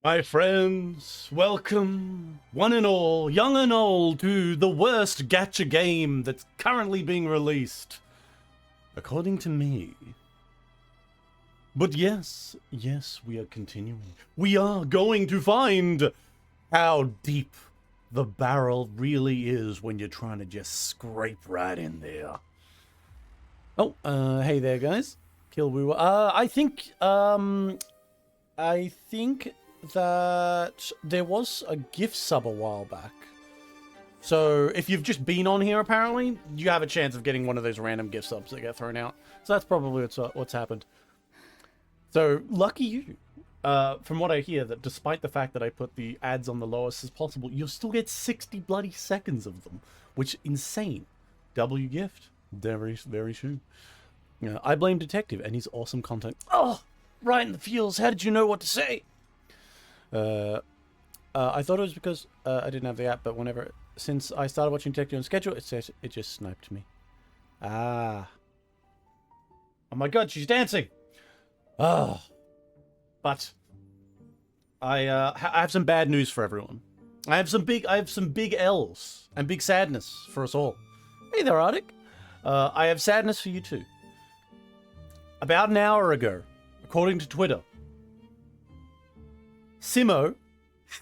My friends, welcome, one and all, young and old, to the worst gacha game that's currently being released. According to me. But yes, we are continuing. We are going to find how deep the barrel really is when you're trying to just scrape right in there. Oh, hey there, guys. Killwoo. I think that there was a gift sub a while back. So if you've just been on here, apparently, you have a chance of getting one of those random gift subs that get thrown out. So that's probably what's happened. So lucky you. From what I hear, that despite the fact that I put the ads on the lowest as possible, you'll still get 60 bloody seconds of them, which insane. W gift, very, very true. I blame Detective and his awesome content. Oh, right in the feels. How did you know what to say? I thought it was because I didn't have the app, but since I started watching Detective on schedule, it just sniped me. Ah. Oh my god, she's dancing! Oh. But I have some bad news for everyone. I have some big L's and big sadness for us all. Hey there, Arctic. I have sadness for you too. About an hour ago, according to Twitter, Simo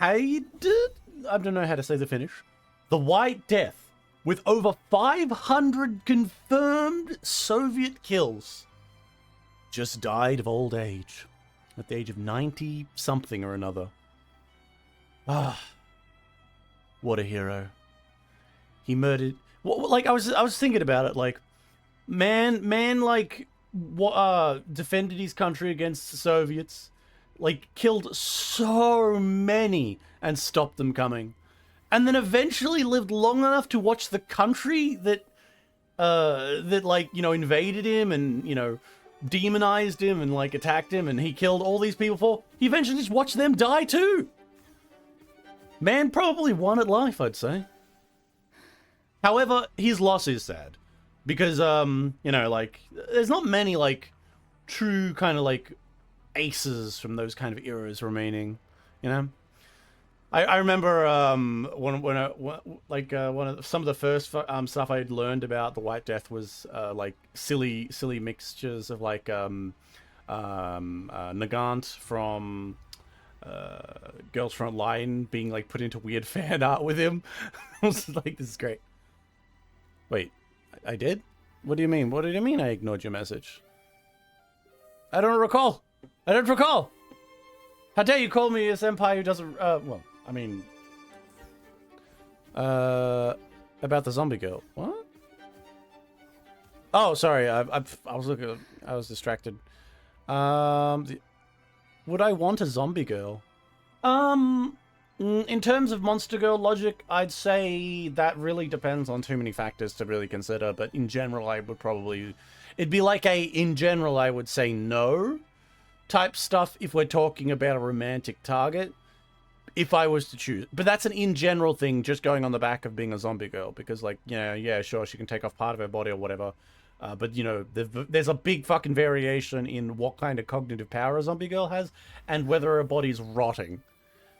hated, I don't know how to say the Finnish, the White Death, with over 500 confirmed Soviet kills, just died of old age, at the age of 90 something or another. Ah, what a hero. He murdered, like I was thinking about it, like, man, like, defended his country against the Soviets, like killed so many and stopped them coming, and then eventually lived long enough to watch the country that like, you know, invaded him and, you know, demonized him and like attacked him and he killed all these people for. He eventually just watched them die too. Man probably won at life, I'd say. However, his loss is sad because you know, like, there's not many like true kind of like aces from those kind of eras remaining, you know. I remember one of some of the first stuff I'd learned about the White Death was like silly mixtures of like Nagant from Girls Front Line being like put into weird fan art with him. I was like, this is great. Wait, I did? What do you mean? What did you mean I ignored your message? I don't recall. How dare you call me a senpai who doesn't, well, I mean, about the zombie girl. What? Oh, sorry, I was distracted. Would I want a zombie girl? In terms of monster girl logic, I'd say that really depends on too many factors to really consider, but in general, I would probably, it'd be like in general, I would say no type stuff if we're talking about a romantic target, if I was to choose. But that's an in general thing, just going on the back of being a zombie girl, because, like, you know, yeah, sure, she can take off part of her body or whatever, but, you know, there's a big fucking variation in what kind of cognitive power a zombie girl has, and whether her body's rotting.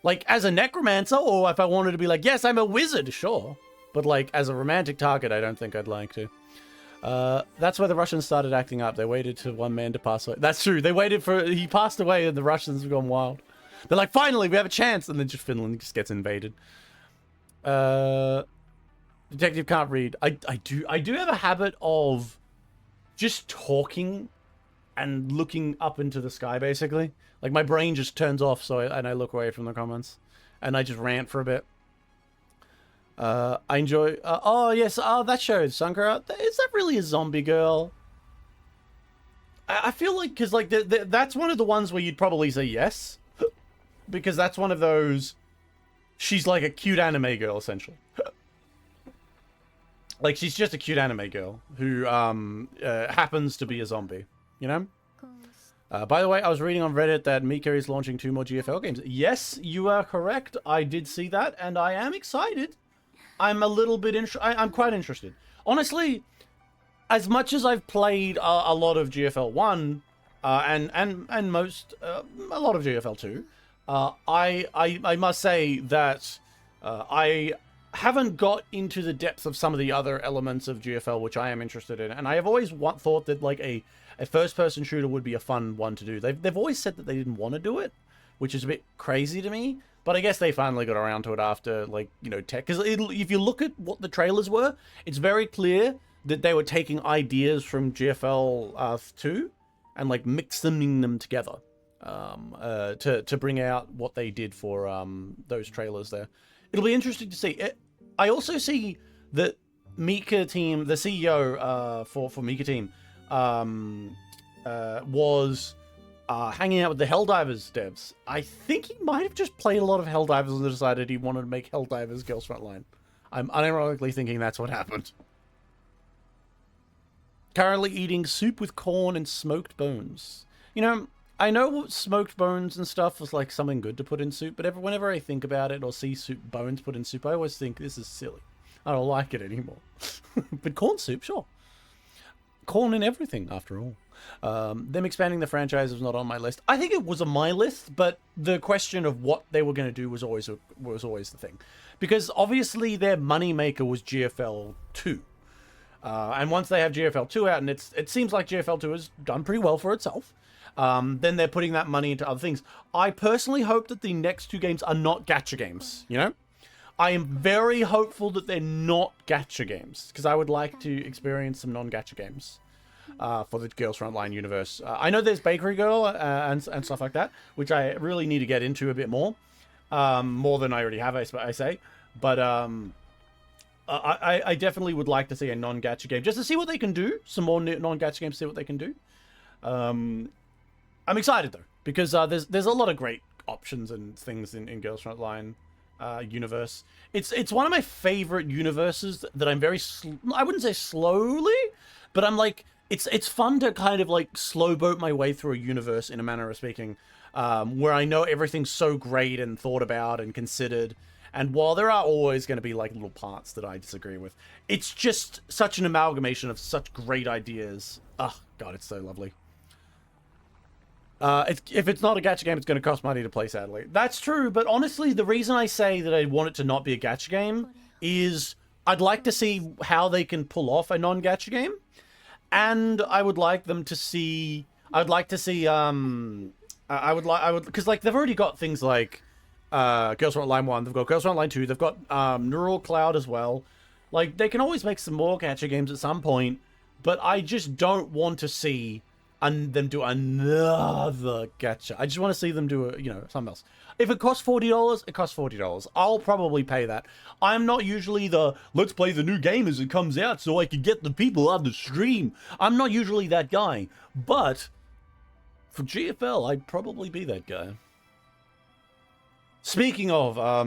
Like, as a necromancer, or if I wanted to be like, yes, I'm a wizard, sure. But, like, as a romantic target, I don't think I'd like to. That's why the Russians started acting up. They waited for one man to pass away. That's true. They waited for, he passed away and the Russians have gone wild. They're like, finally, we have a chance. And then just Finland just gets invaded. Detective can't read. I do have a habit of just talking and looking up into the sky, basically. Like, my brain just turns off, and I look away from the comments. And I just rant for a bit. I enjoy, oh yes, that show, Sankara, is that really a zombie girl? I feel like, because like, that's one of the ones where you'd probably say yes. Because that's one of those, she's like a cute anime girl, essentially. Like, she's just a cute anime girl who, happens to be a zombie, you know? By the way, I was reading on Reddit that Mika is launching 2 more GFL games. Yes, you are correct. I did see that, and I am excited. I'm a little bit I'm quite interested. Honestly, as much as I've played a lot of GFL 1, and most, a lot of GFL 2, I must say that I haven't got into the depth of some of the other elements of GFL, which I am interested in, and I have always thought that like a first-person shooter would be a fun one to do. They've always said that they didn't want to do it, which is a bit crazy to me. But I guess they finally got around to it after, like, you know, tech. Because if you look at what the trailers were, it's very clear that they were taking ideas from GFL 2 and, like, mixing them together to bring out what they did for those trailers there. It'll be interesting to see. I also see that Mika Team, the CEO for Mika Team, was hanging out with the Helldivers devs. I think he might have just played a lot of Helldivers and decided he wanted to make Helldivers Girls Frontline. I'm unironically thinking that's what happened. Currently eating soup with corn and smoked bones. You know, I know smoked bones and stuff was like something good to put in soup, but whenever I think about it or see bones put in soup, I always think this is silly. I don't like it anymore. But corn soup, sure. Corn in everything, after all. Them expanding the franchise was not on my list. I think it was on my list, but the question of what they were going to do was always the thing. Because obviously their moneymaker was GFL 2. And once they have GFL 2 out, and it seems like GFL 2 has done pretty well for itself, then they're putting that money into other things. I personally hope that the next 2 games are not gacha games, you know? I am very hopeful that they're not gacha games, because I would like to experience some non-gacha games for the Girls Frontline universe. I know there's Bakery Girl and stuff like that, which I really need to get into a bit more than I already have, I say. But I definitely would like to see a non-gacha game, just to see what they can do. Some more non-gacha games, see what they can do. I'm excited, though, because there's a lot of great options and things in Girls Frontline universe. It's one of my favorite universes that I'm very I wouldn't say slowly, but I'm like it's fun to kind of like slow boat my way through a universe, in a manner of speaking, where I know everything's so great and thought about and considered, and while there are always going to be like little parts that I disagree with, it's just such an amalgamation of such great ideas. Oh god, it's so lovely. If it's not a gacha game, it's going to cost money to play, sadly. That's true, but honestly, the reason I say that I want it to not be a gacha game is I'd like to see how they can pull off a non-gacha game, and I would like them to see. I'd like to see. Because like they've already got things like Girls Frontline 1. They've got Girls Frontline 2. They've got Neural Cloud as well. Like they can always make some more gacha games at some point, but I just don't want to see them do another gacha. I just want to see them do something else. If it costs $40, it costs $40. I'll probably pay that. I'm not usually the let's play the new game as it comes out so I can get the people on the stream. I'm not usually that guy, but for GFL, I'd probably be that guy. Speaking of, I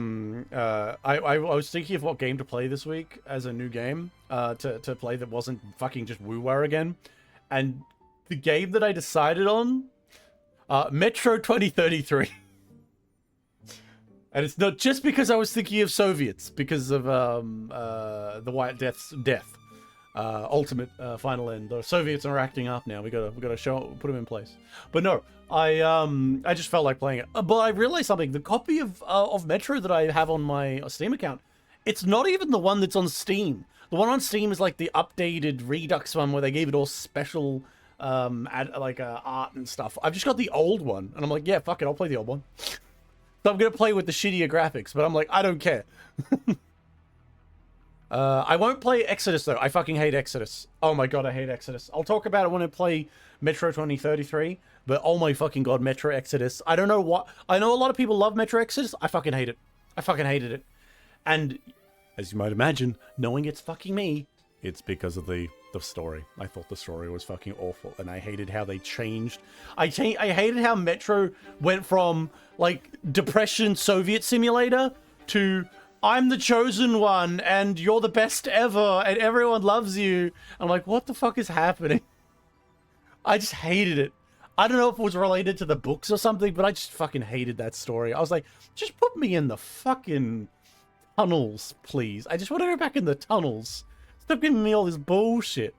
was thinking of what game to play this week as a new game to play that wasn't fucking just WooWare again, and the game that I decided on, Metro 2033. And it's not just because I was thinking of Soviets, because of the White Death's death. Ultimate final end. The Soviets are acting up now. We gotta put them in place. But no, I just felt like playing it. But I realized something. The copy of Metro that I have on my Steam account, it's not even the one that's on Steam. The one on Steam is like the updated Redux one where they gave it all special art and stuff. I've just got the old one, and I'm like, yeah, fuck it, I'll play the old one. So I'm gonna play with the shittier graphics, but I'm like, I don't care. I won't play Exodus though. I fucking hate Exodus. Oh my god, I hate Exodus. I'll talk about it when I play Metro 2033, but oh my fucking god, Metro Exodus. I don't know what. I know a lot of people love Metro Exodus. I fucking hate it. I fucking hated it. And as you might imagine, knowing it's fucking me, it's because of the story. I thought the story was fucking awful, and I hated how they changed. I hated how Metro went from like depression Soviet simulator to I'm the chosen one and you're the best ever and everyone loves you. I'm like, what the fuck is happening? I just hated it. I don't know if it was related to the books or something, but I just fucking hated that story. I was like, just put me in the fucking tunnels, please. I just want to go back in the tunnels. Stop giving me all this bullshit.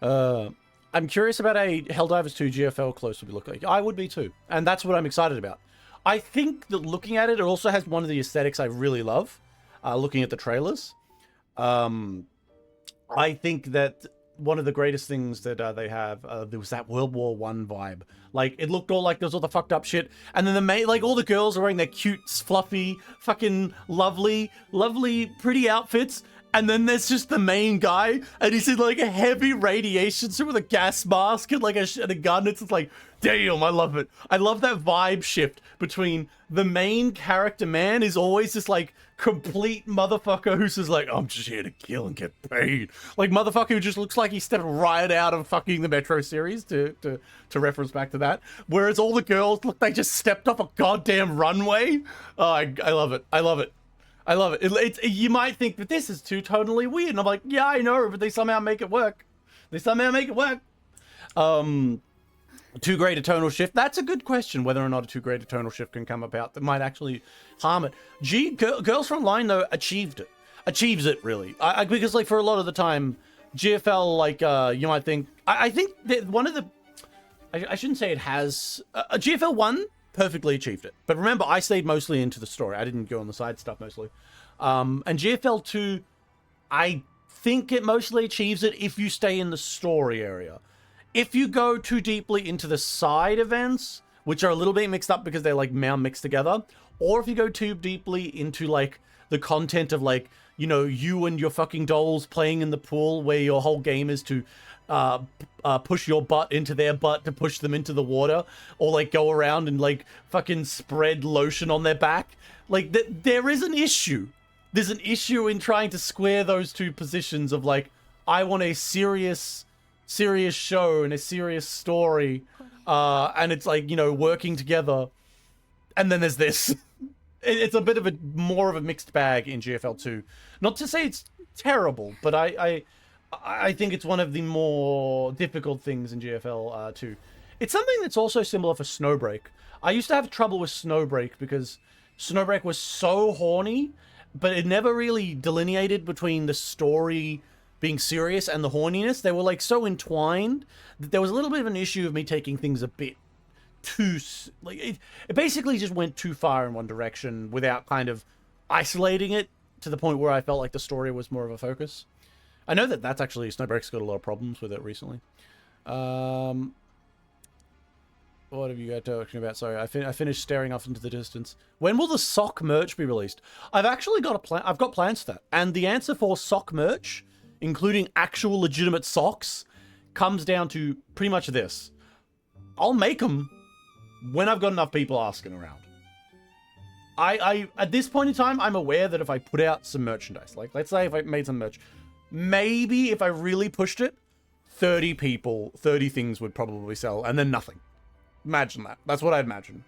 I'm curious about a Helldivers 2 GFL close would look like. I would be too. And that's what I'm excited about. I think that looking at it, it also has one of the aesthetics I really love. Looking at the trailers, I think that one of the greatest things that they have, there was that World War One vibe. Like, it looked all like there's all the fucked up shit, and then like all the girls are wearing their cute, fluffy, fucking lovely, pretty outfits. And then there's just the main guy, and he's in like a heavy radiation suit with a gas mask and like a gun. It's just like, damn, I love it. I love that vibe shift between the main character man is always this like complete motherfucker who's just like, I'm just here to kill and get paid. Like motherfucker who just looks like he stepped right out of fucking the Metro series to reference back to that. Whereas all the girls look, they just stepped off a goddamn runway. Oh, I love it. I love it. I love it. You might think that this is too totally weird. And I'm like, yeah, I know, but they somehow make it work. Too great a tonal shift. That's a good question, whether or not a too great a tonal shift can come about that might actually harm it. Girls Frontline, though, achieves it, really. Because, like, for a lot of the time, GFL, like, you might think... I think that one of the... I shouldn't say it has... GFL 1... perfectly achieved it. But remember, I stayed mostly into the story. I didn't go on the side stuff mostly. And GFL 2, I think it mostly achieves it if you stay in the story area. If you go too deeply into the side events, which are a little bit mixed up because they're like now mixed together, or if you go too deeply into like the content of like, you know, you and your fucking dolls playing in the pool where your whole game is to push your butt into their butt to push them into the water, or like go around and like fucking spread lotion on their back. Like there is an issue. There's an issue in trying to square those two positions of like, I want a serious show and a serious story, and it's like, you know, working together, and then there's this. It's a bit of more of a mixed bag in GFL 2. Not to say it's terrible, but I think it's one of the more difficult things in GFL 2. It's something that's also similar for Snowbreak. I used to have trouble with Snowbreak because Snowbreak was so horny, but it never really delineated between the story being serious and the horniness. They were like so entwined that there was a little bit of an issue of me taking things a bit too... like it basically just went too far in one direction without kind of isolating it to the point where I felt like the story was more of a focus. I know that's actually... Snowbreak's got a lot of problems with it recently. What have you guys talking about? Sorry, I finished staring off into the distance. When will the sock merch be released? I've actually got a plan. I've got plans for that. And the answer for sock merch, including actual legitimate socks, comes down to pretty much this. I'll make them when I've got enough people asking around. I at this point in time, I'm aware that if I put out some merchandise, like let's say if I made some merch, maybe if I really pushed it, 30 things would probably sell, and then nothing. Imagine that. That's what I'd imagine.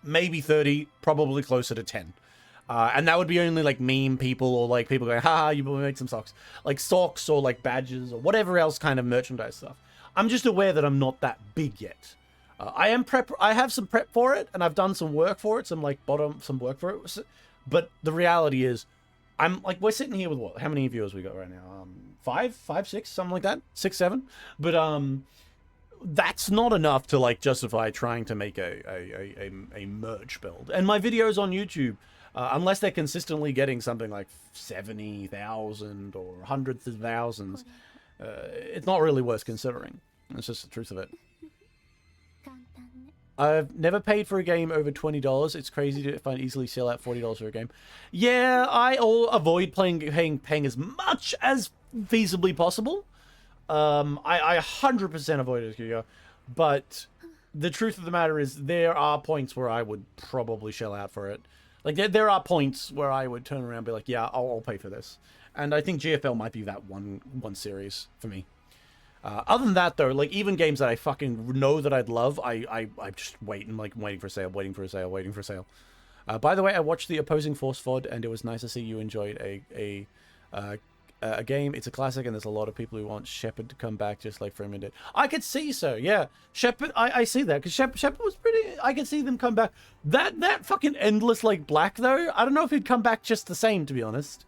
Maybe 30, probably closer to 10. And that would be only like meme people or like people going, haha, you made some socks. Like socks or like badges or whatever else kind of merchandise stuff. I'm just aware that I'm not that big yet. I have some prep for it, and I've done some work for it, some work for it. But the reality is, I'm like, we're sitting here with what? How many viewers we got right now? 5, 6, something like that. 6, 7. But that's not enough to like justify trying to make a merch build. And my videos on YouTube, unless they're consistently getting something like 70,000 or hundreds of thousands, it's not really worth considering. That's just the truth of it. I've never paid for a game over $20. It's crazy to find easily sell out $40 for a game. Yeah, I avoid paying as much as feasibly possible. I 100% avoid it, Hugo. But the truth of the matter is there are points where I would probably shell out for it. Like, there are points where I would turn around and be like, yeah, I'll pay for this. And I think GFL might be that one series for me. Other than that, though, like, even games that I fucking know that I'd love, I just wait and, like, waiting for a sale. By the way, I watched the Opposing Force VOD, and it was nice to see you enjoyed a game. It's a classic, and there's a lot of people who want Shepard to come back just like Freeman did. I could see so, yeah. Shepard, I see that, because Shepard was pretty... I could see them come back. That fucking Endless, like, Black, though, I don't know if he'd come back just the same, to be honest.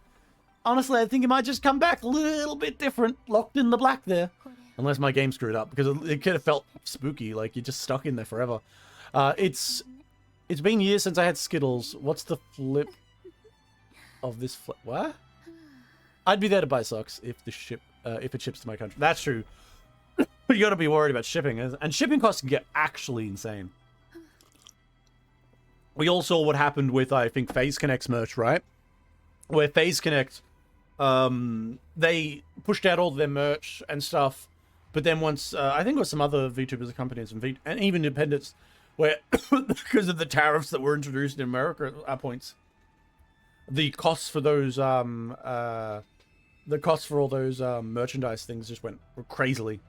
Honestly, I think he might just come back a little bit different, locked in the black there. Unless my game screwed up, because it could have felt spooky, like you're just stuck in there forever. It's It's been years since I had Skittles. What's the flip of this flip? What? I'd be there to buy socks if it ships to my country. That's true. But you gotta be worried about shipping. And shipping costs can get actually insane. We all saw what happened with, I think, FaZe Connect's merch, right? Where FaZe Connect, they pushed out all their merch and stuff. But then once, I think it was some other VTubers and companies and even independents, where because of the tariffs that were introduced in America at points, the costs for those merchandise things just went crazily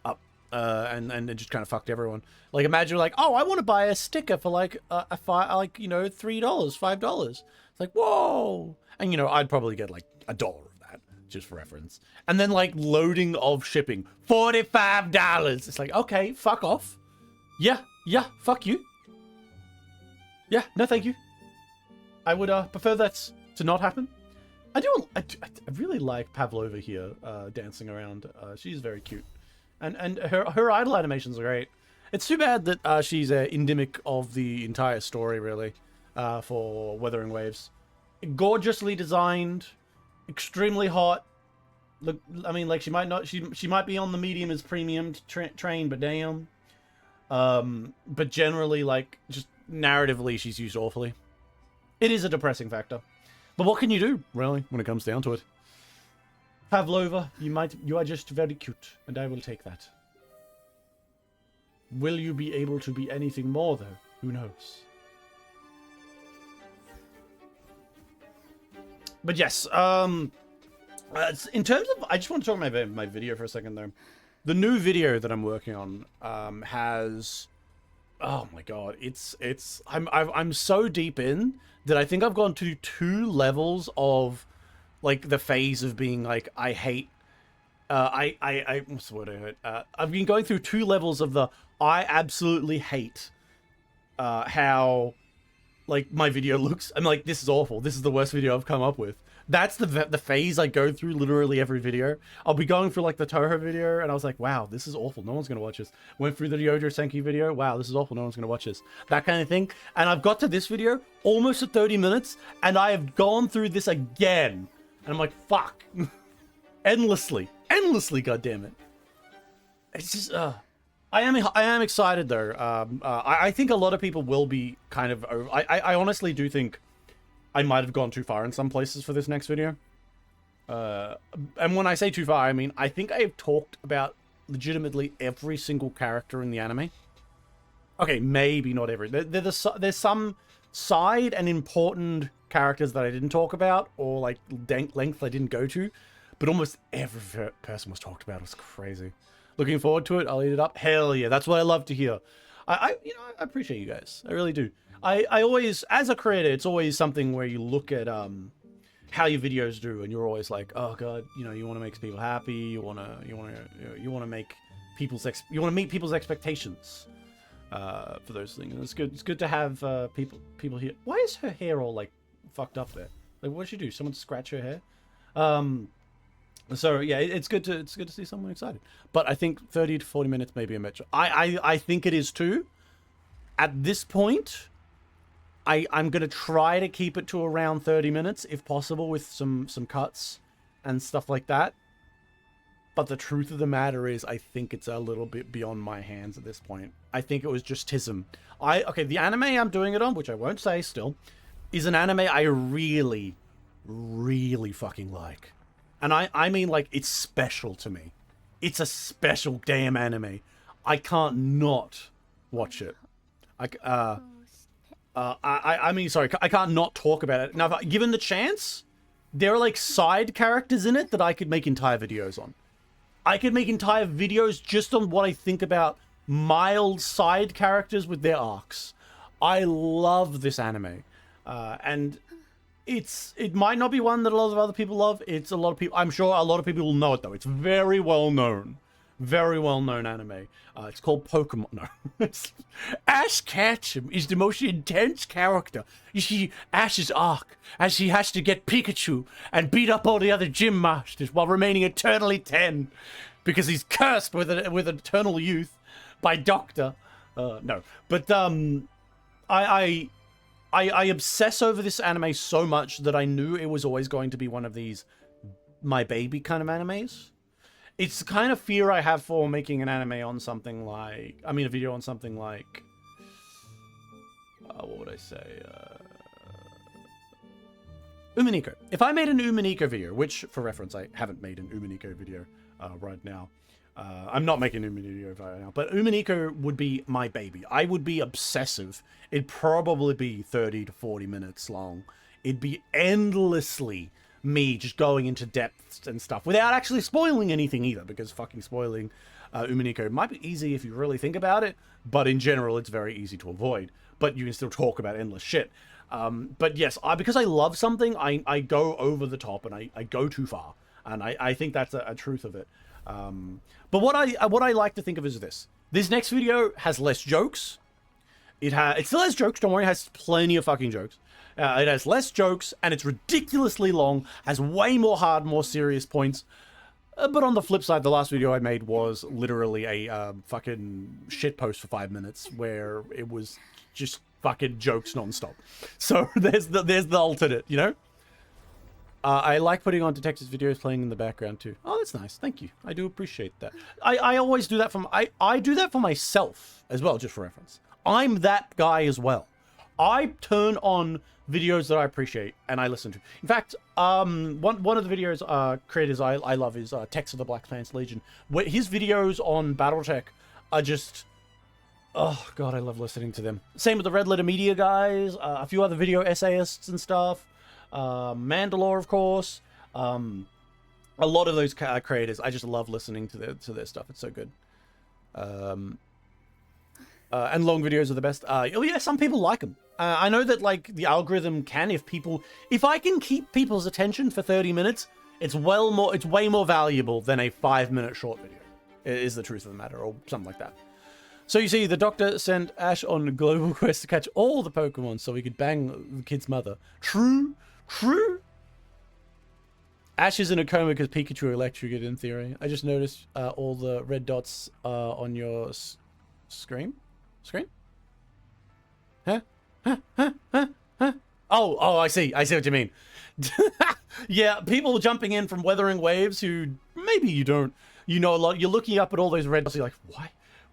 up, and it just kind of fucked everyone. Like, imagine like, oh, I want to buy a sticker for like $3, $5. It's like, whoa, and I'd probably get like $1 of that just for reference, and then like loading of shipping $45. It's like, okay, fuck off. Yeah, fuck you. Yeah, no, thank you. I would prefer that to not happen. I really like Pavlova here, dancing around. She's very cute, and her idol animations are great. It's too bad that she's endemic of the entire story, really, for Wuthering Waves. Gorgeously designed, extremely hot. Look, I mean, like she might be on the medium as premium train, but damn. But generally, like, just narratively, she's used awfully. It is a depressing factor. But what can you do, really, when it comes down to it? Pavlova, you are just very cute, and I will take that. Will you be able to be anything more, though? Who knows? But yes, in terms of, I just want to talk about my video for a second, though. The new video that I'm working on has, oh my god, I'm so deep in that I think I've gone to 2 levels of like the phase of being like, I hate, what's the word I heard? I've been going through 2 levels of the I absolutely hate how like my video looks. I'm like, this is awful. This is the worst video I've come up with. That's the phase I go through literally every video. I'll be going through like the Toho video, and I was like, wow, this is awful. No one's going to watch this. Went through the Yojo Senki video. Wow, this is awful. No one's going to watch this. That kind of thing. And I've got to this video almost at 30 minutes, and I have gone through this again. And I'm like, fuck. Endlessly, goddammit. It's just, I am excited though. I think a lot of people will be kind of over. I honestly do think I might have gone too far in some places for this next video. And when I say too far, I mean, I think I've talked about legitimately every single character in the anime. Okay, maybe not every. There's some side and important characters that I didn't talk about, or like length I didn't go to, but almost every person was talked about. It was crazy. Looking forward to it. I'll eat it up. Hell yeah, that's what I love to hear. I appreciate you guys. I really do. I always, as a creator, it's always something where you look at how your videos do, and you're always like, oh god, you want to make people happy. You want to make meet people's expectations for those things. And it's good. It's good to have people here. Why is her hair all like fucked up there? Like, what did she do? Someone scratch her hair? So yeah, it's good to see someone excited. But I think 30 to 40 minutes may be a metro. I think it is too. At this point, I'm gonna try to keep it to around 30 minutes if possible, with some cuts and stuff like that. But the truth of the matter is, I think it's a little bit beyond my hands at this point. I think it was just tism. The anime I'm doing it on, which I won't say still, is an anime I really, really fucking like. And I mean, like, it's special to me. It's a special damn anime. I can't not watch it. I mean, sorry, I can't not talk about it. Now, given the chance, there are, like, side characters in it that I could make entire videos on. I could make entire videos just on what I think about mild side characters with their arcs. I love this anime. And it might not be one that a lot of other people love. It's a lot of people. I'm sure a lot of people will know it though. It's very well known anime. It's called Pokemon. No, Ash Ketchum is the most intense character. You see Ash's arc as he has to get Pikachu and beat up all the other gym masters while remaining eternally 10 because he's cursed with eternal youth by Doctor. No, but I obsess over this anime so much that I knew it was always going to be one of these my baby kind of animes. It's the kind of fear I have for making an anime on something like, I mean, a video on something like, what would I say? Umineko. If I made an Umineko video, which, for reference, I haven't made an Umineko video right now. I'm not making an Umineko video right now, but Umineko would be my baby. I would be obsessive. It'd probably be 30 to 40 minutes long. It'd be endlessly me just going into depths and stuff without actually spoiling anything either, because fucking spoiling Umineko might be easy if you really think about it, but in general, it's very easy to avoid. But you can still talk about endless shit. But yes, because I love something, I go over the top and I go too far. And I think that's a truth of it. But what I like to think of is this. This next video has less jokes. It still has jokes, don't worry, it has plenty of fucking jokes. It has less jokes, and it's ridiculously long, has way more hard, more serious points. But on the flip side, the last video I made was literally a fucking shitpost for 5 minutes, where it was just fucking jokes nonstop. So there's the alternate, you know? I like putting on detectives videos playing in the background too. Oh, that's nice. Thank you. I do appreciate that. I always do that I do that for myself as well, just for reference. I'm that guy as well. I turn on videos that I appreciate and I listen to. In fact, one of the videos creators I love is Tex of the Black Pants Legion. Where his videos on BattleTech are just, oh god, I love listening to them. Same with the Red Letter Media guys, a few other video essayists and stuff. Mandalore, of course. A lot of those creators, I just love listening to their stuff. It's so good. And long videos are the best. Oh yeah, some people like them. I know that like the algorithm can, if I can keep people's attention for 30 minutes, it's way more valuable than a 5-minute short video. Is the truth of the matter, or something like that. So you see, the doctor sent Ash on a global quest to catch all the Pokemon so he could bang the kid's mother. True. Ash is in a coma because Pikachu electrocuted in theory. I just noticed all the red dots on your screen. Huh? Oh, I see what you mean. Yeah, people jumping in from Wuthering Waves who maybe you don't, you know a lot. You're looking up at all those red dots. You're like,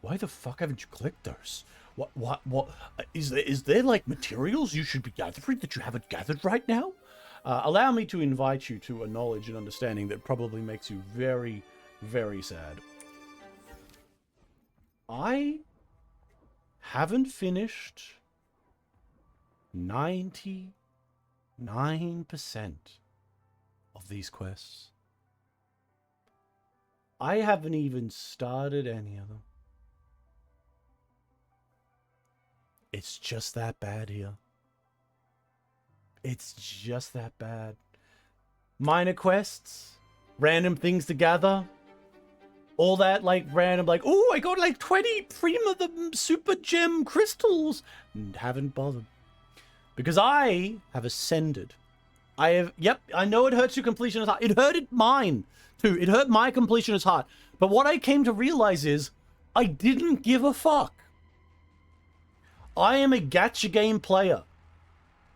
why the fuck haven't you clicked those? What is there like materials you should be gathering that you haven't gathered right now? Allow me to invite you to a knowledge and understanding that probably makes you very, very sad. I haven't finished 99% of these quests. I haven't even started any of them. It's just that bad here. It's just that bad. Minor quests, random things to gather, all that like random, like, oh, I got like 20 Prima the Super Gem crystals. And haven't bothered. Because I have ascended. Yep, I know it hurts your completionist heart. It hurted mine too. It hurt my completionist heart. But what I came to realize is I didn't give a fuck. I am a gacha game player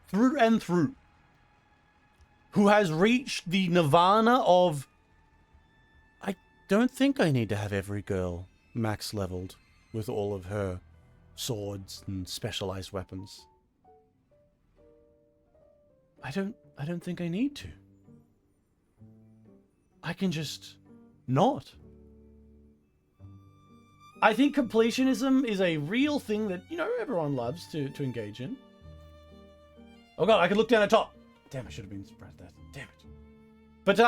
through and through who has reached the nirvana of, I don't think I need to have every girl max leveled with all of her swords and specialized weapons. I don't think I need to. I can just not. I think completionism is a real thing that, you know, everyone loves to engage in. Oh god, I could look down the top. Damn, I should have been surprised at that. Damn it. But,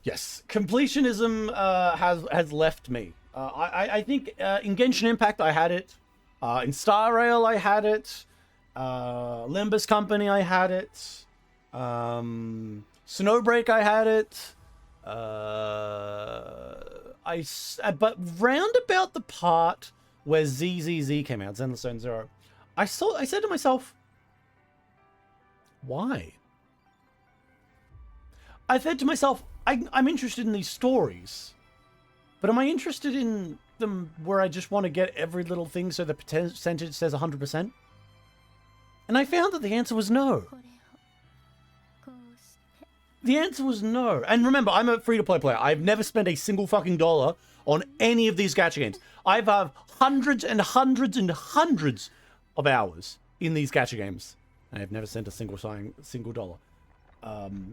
yes, completionism has left me. I think in Genshin Impact I had it. In Star Rail I had it. Limbus Company I had it. Snowbreak I had it. But round about the part where ZZZ came out, Zenless Zone Zero, I said to myself, why? I said to myself, I'm interested in these stories, but am I interested in them where I just want to get every little thing so the percentage says 100%? And I found that the answer was no. The answer was no. And remember, I'm a free-to-play player. I've never spent a single fucking dollar on any of these gacha games. I've had hundreds and hundreds and hundreds of hours in these gacha games. I have never sent a single dollar.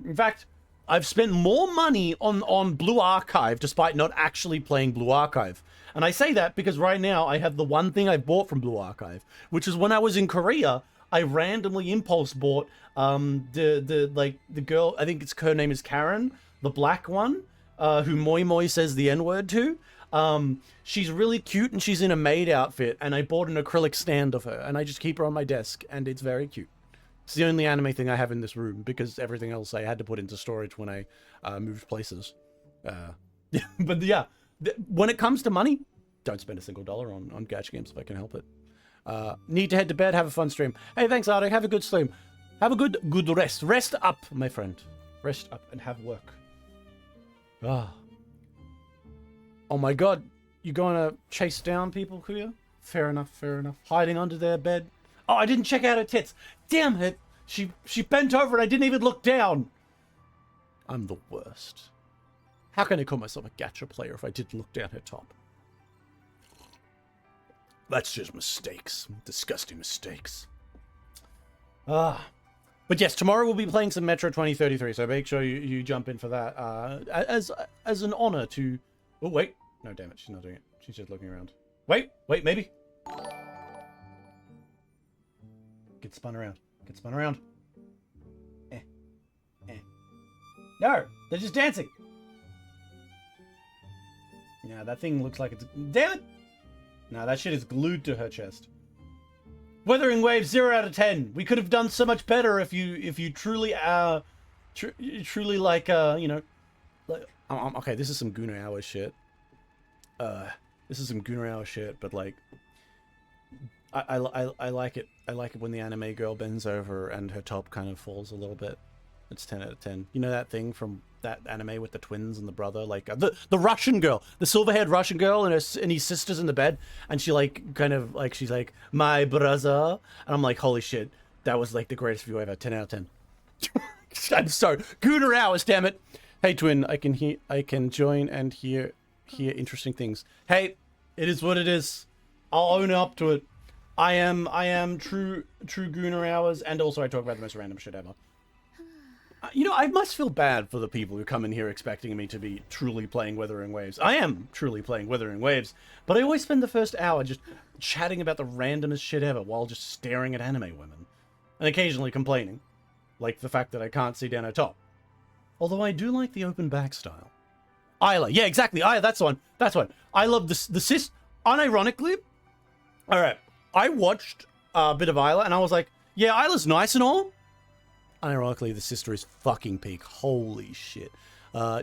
In fact, I've spent more money on Blue Archive despite not actually playing Blue Archive. And I say that because right now I have the one thing I bought from Blue Archive, which is when I was in Korea, I randomly impulse bought the girl, I think her name is Karen, the black one, who Moi Moi says the N-word to. She's really cute and she's in a maid outfit, and I bought an acrylic stand of her and I just keep her on my desk and it's very cute. It's the only anime thing I have in this room because everything else I had to put into storage when I moved places. But yeah, when it comes to money, don't spend a single dollar on gacha games if I can help it. Need to head to bed, have a fun stream. Hey, thanks, Arctic. Have a good stream. Have a good rest. Rest up, my friend. Rest up and have work. Ah. Oh my god. You going to chase down people, Kuya? Fair enough, fair enough. Hiding under their bed. Oh, I didn't check out her tits. Damn it. She bent over and I didn't even look down. I'm the worst. How can I call myself a gacha player if I didn't look down her top? That's just mistakes. Disgusting mistakes. But yes, tomorrow we'll be playing some Metro 2033, so make sure you jump in for that. As an honor to... Oh, wait. No, damn it. She's not doing it. She's just looking around. Wait, maybe. Get spun around. Get spun around. No, they're just dancing. Yeah, that thing looks like it's... Damn it! No, that shit is glued to her chest. Wuthering Waves, 0 out of 10. We could have done so much better if you truly truly like you know, like, okay, this is some Gunnar Hour shit. This is some Gunnar Hour shit, but like I like it. I like it when the anime girl bends over and her top kind of falls a little bit. It's 10 out of 10. You know that thing from that anime with the twins and the brother, like the Russian girl, the silver-haired Russian girl, and his sister's in the bed, and she like kind of like she's like my brother, and I'm like, holy shit, that was like the greatest view ever. 10 out of 10. I'm sorry, Gunnar Hours, damn it. Hey twin, I can join and hear interesting things. Hey, it is what it is. I'll own up to it. I am true Gunnar Hours, and also I talk about the most random shit ever. You know, I must feel bad for the people who come in here expecting me to be truly playing Wuthering Waves. I am truly playing Wuthering Waves, but I always spend the first hour just chatting about the randomest shit ever while just staring at anime women. And occasionally complaining. Like the fact that I can't see down her top. Although I do like the open back style. Isla. Yeah, exactly. That's the one. That's one. I love the sis. Unironically, alright, I watched a bit of Isla and I was like, yeah, Isla's nice and all. Unironically, the sister is fucking peak. Holy shit.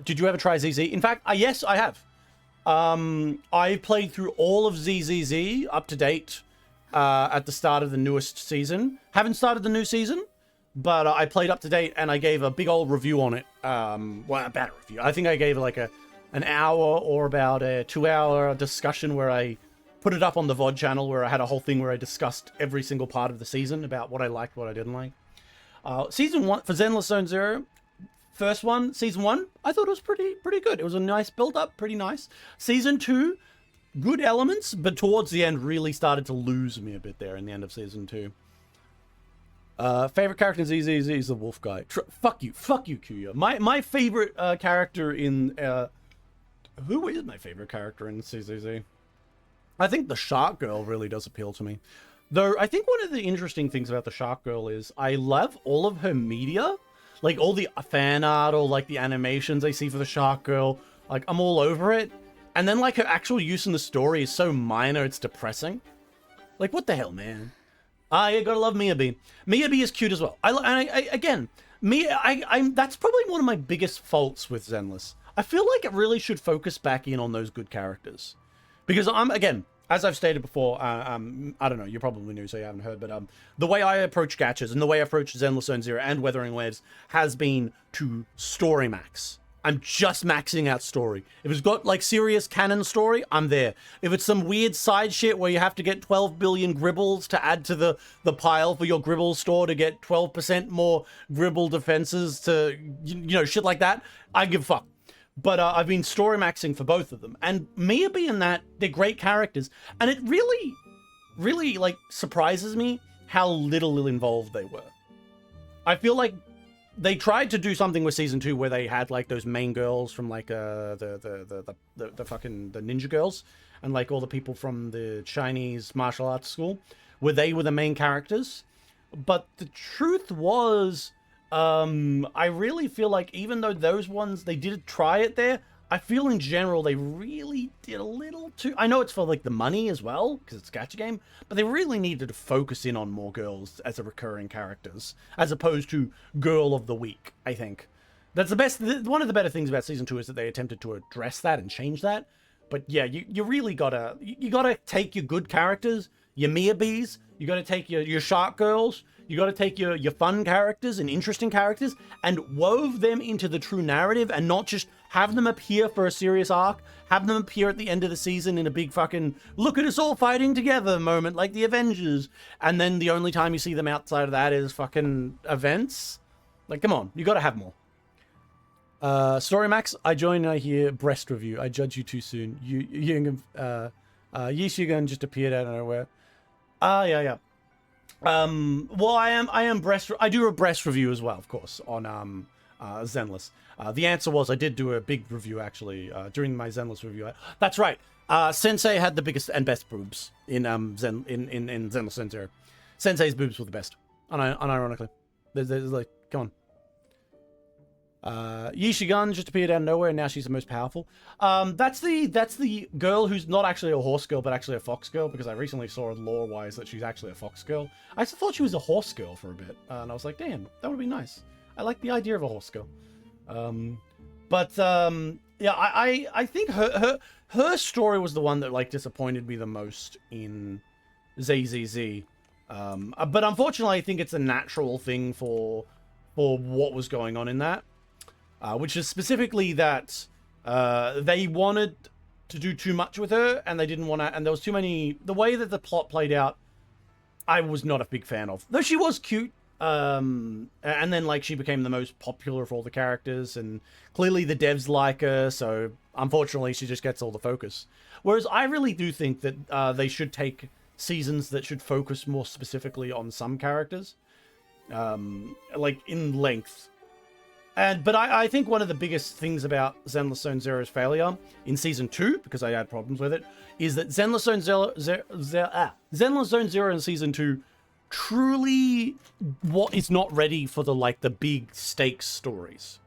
Did you ever try ZZ? In fact, yes, I have. I played through all of ZZZ up to date at the start of the newest season. Haven't started the new season, but I played up to date and I gave a big old review on it. Well, a bad review. I think I gave like an hour or about a 2-hour discussion where I put it up on the VOD channel where I had a whole thing where I discussed every single part of the season about what I liked, what I didn't like. Season 1 for Zenless Zone Zero, first one, season 1, I thought it was pretty good. It was a nice build-up, pretty nice. Season 2, good elements, but towards the end really started to lose me a bit there in the end of season 2. Favorite character in ZZZ is the wolf guy. Fuck you, Kuya. My favorite character in who is my favorite character in ZZZ? I think the Shark Girl really does appeal to me. Though, I think one of the interesting things about the Shark Girl is I love all of her media. Like, all the fan art or, like, the animations I see for the Shark Girl. Like, I'm all over it. And then, like, her actual use in the story is so minor, it's depressing. Like, what the hell, man? You gotta love Miyabi. Miyabi is cute as well. Again, that's probably one of my biggest faults with Zenless. I feel like it really should focus back in on those good characters. Because again, as I've stated before, I don't know, you're probably new, so you haven't heard, but the way I approach gachas and the way I approach Zenless Zone Zero and Wuthering Waves has been to story max. I'm just maxing out story. If it's got like serious canon story, I'm there. If it's some weird side shit where you have to get 12 billion gribbles to add to the pile for your gribble store to get 12% more gribble defenses to, shit like that, I give a fuck. But I've been story maxing for both of them. And Mia being that, they're great characters. And it really, really like surprises me how little involved they were. I feel like they tried to do something with season 2 where they had like those main girls from like the fucking the ninja girls and like all the people from the Chinese martial arts school where they were the main characters. But the truth was, I really feel like even though those ones, they did try it there, I feel in general they really did a little too... I know it's for like the money as well, because it's a gacha game, but they really needed to focus in on more girls as a recurring characters, as opposed to girl of the week, I think. That's the best... One of the better things about Season 2 is that they attempted to address that and change that. But yeah, you really gotta... You gotta take your good characters, your Miyabees, you gotta take your shark girls, you got to take your fun characters and interesting characters and wove them into the true narrative and not just have them appear for a serious arc, have them appear at the end of the season in a big fucking look at us all fighting together moment like the Avengers. And then the only time you see them outside of that is fucking events. Like, come on, you got to have more. Story Max, I join and I hear breast review. I judge you too soon. Yishigun just appeared out of nowhere. Yeah. Well, I do a breast review as well, of course, on Zenless. The answer was I did do a big review actually during my Zenless review. That's right. Sensei had the biggest and best boobs in Zenless Zero. Sensei's boobs were the best, unironically. There's like, come on. Yishigun just appeared out of nowhere and now she's the most powerful. That's the girl who's not actually a horse girl but actually a fox girl, because I recently saw lore-wise that she's actually a fox girl. I just thought she was a horse girl for a bit, and I was like, damn, that would be nice. I like the idea of a horse girl. Yeah, I think her story was the one that like disappointed me the most in ZZZ. But unfortunately I think it's a natural thing for what was going on in that. Which is specifically that they wanted to do too much with her, and they didn't want to, and there was too many... The way that the plot played out, I was not a big fan of. Though she was cute, and then, like, she became the most popular of all the characters, and clearly the devs like her, so unfortunately she just gets all the focus. Whereas I really do think that they should take seasons that should focus more specifically on some characters, like, in length. But I think one of the biggest things about Zenless Zone Zero's failure in Season 2, because I had problems with it, is that Zenless Zone Zero in Season 2 truly is not ready for the big stakes stories.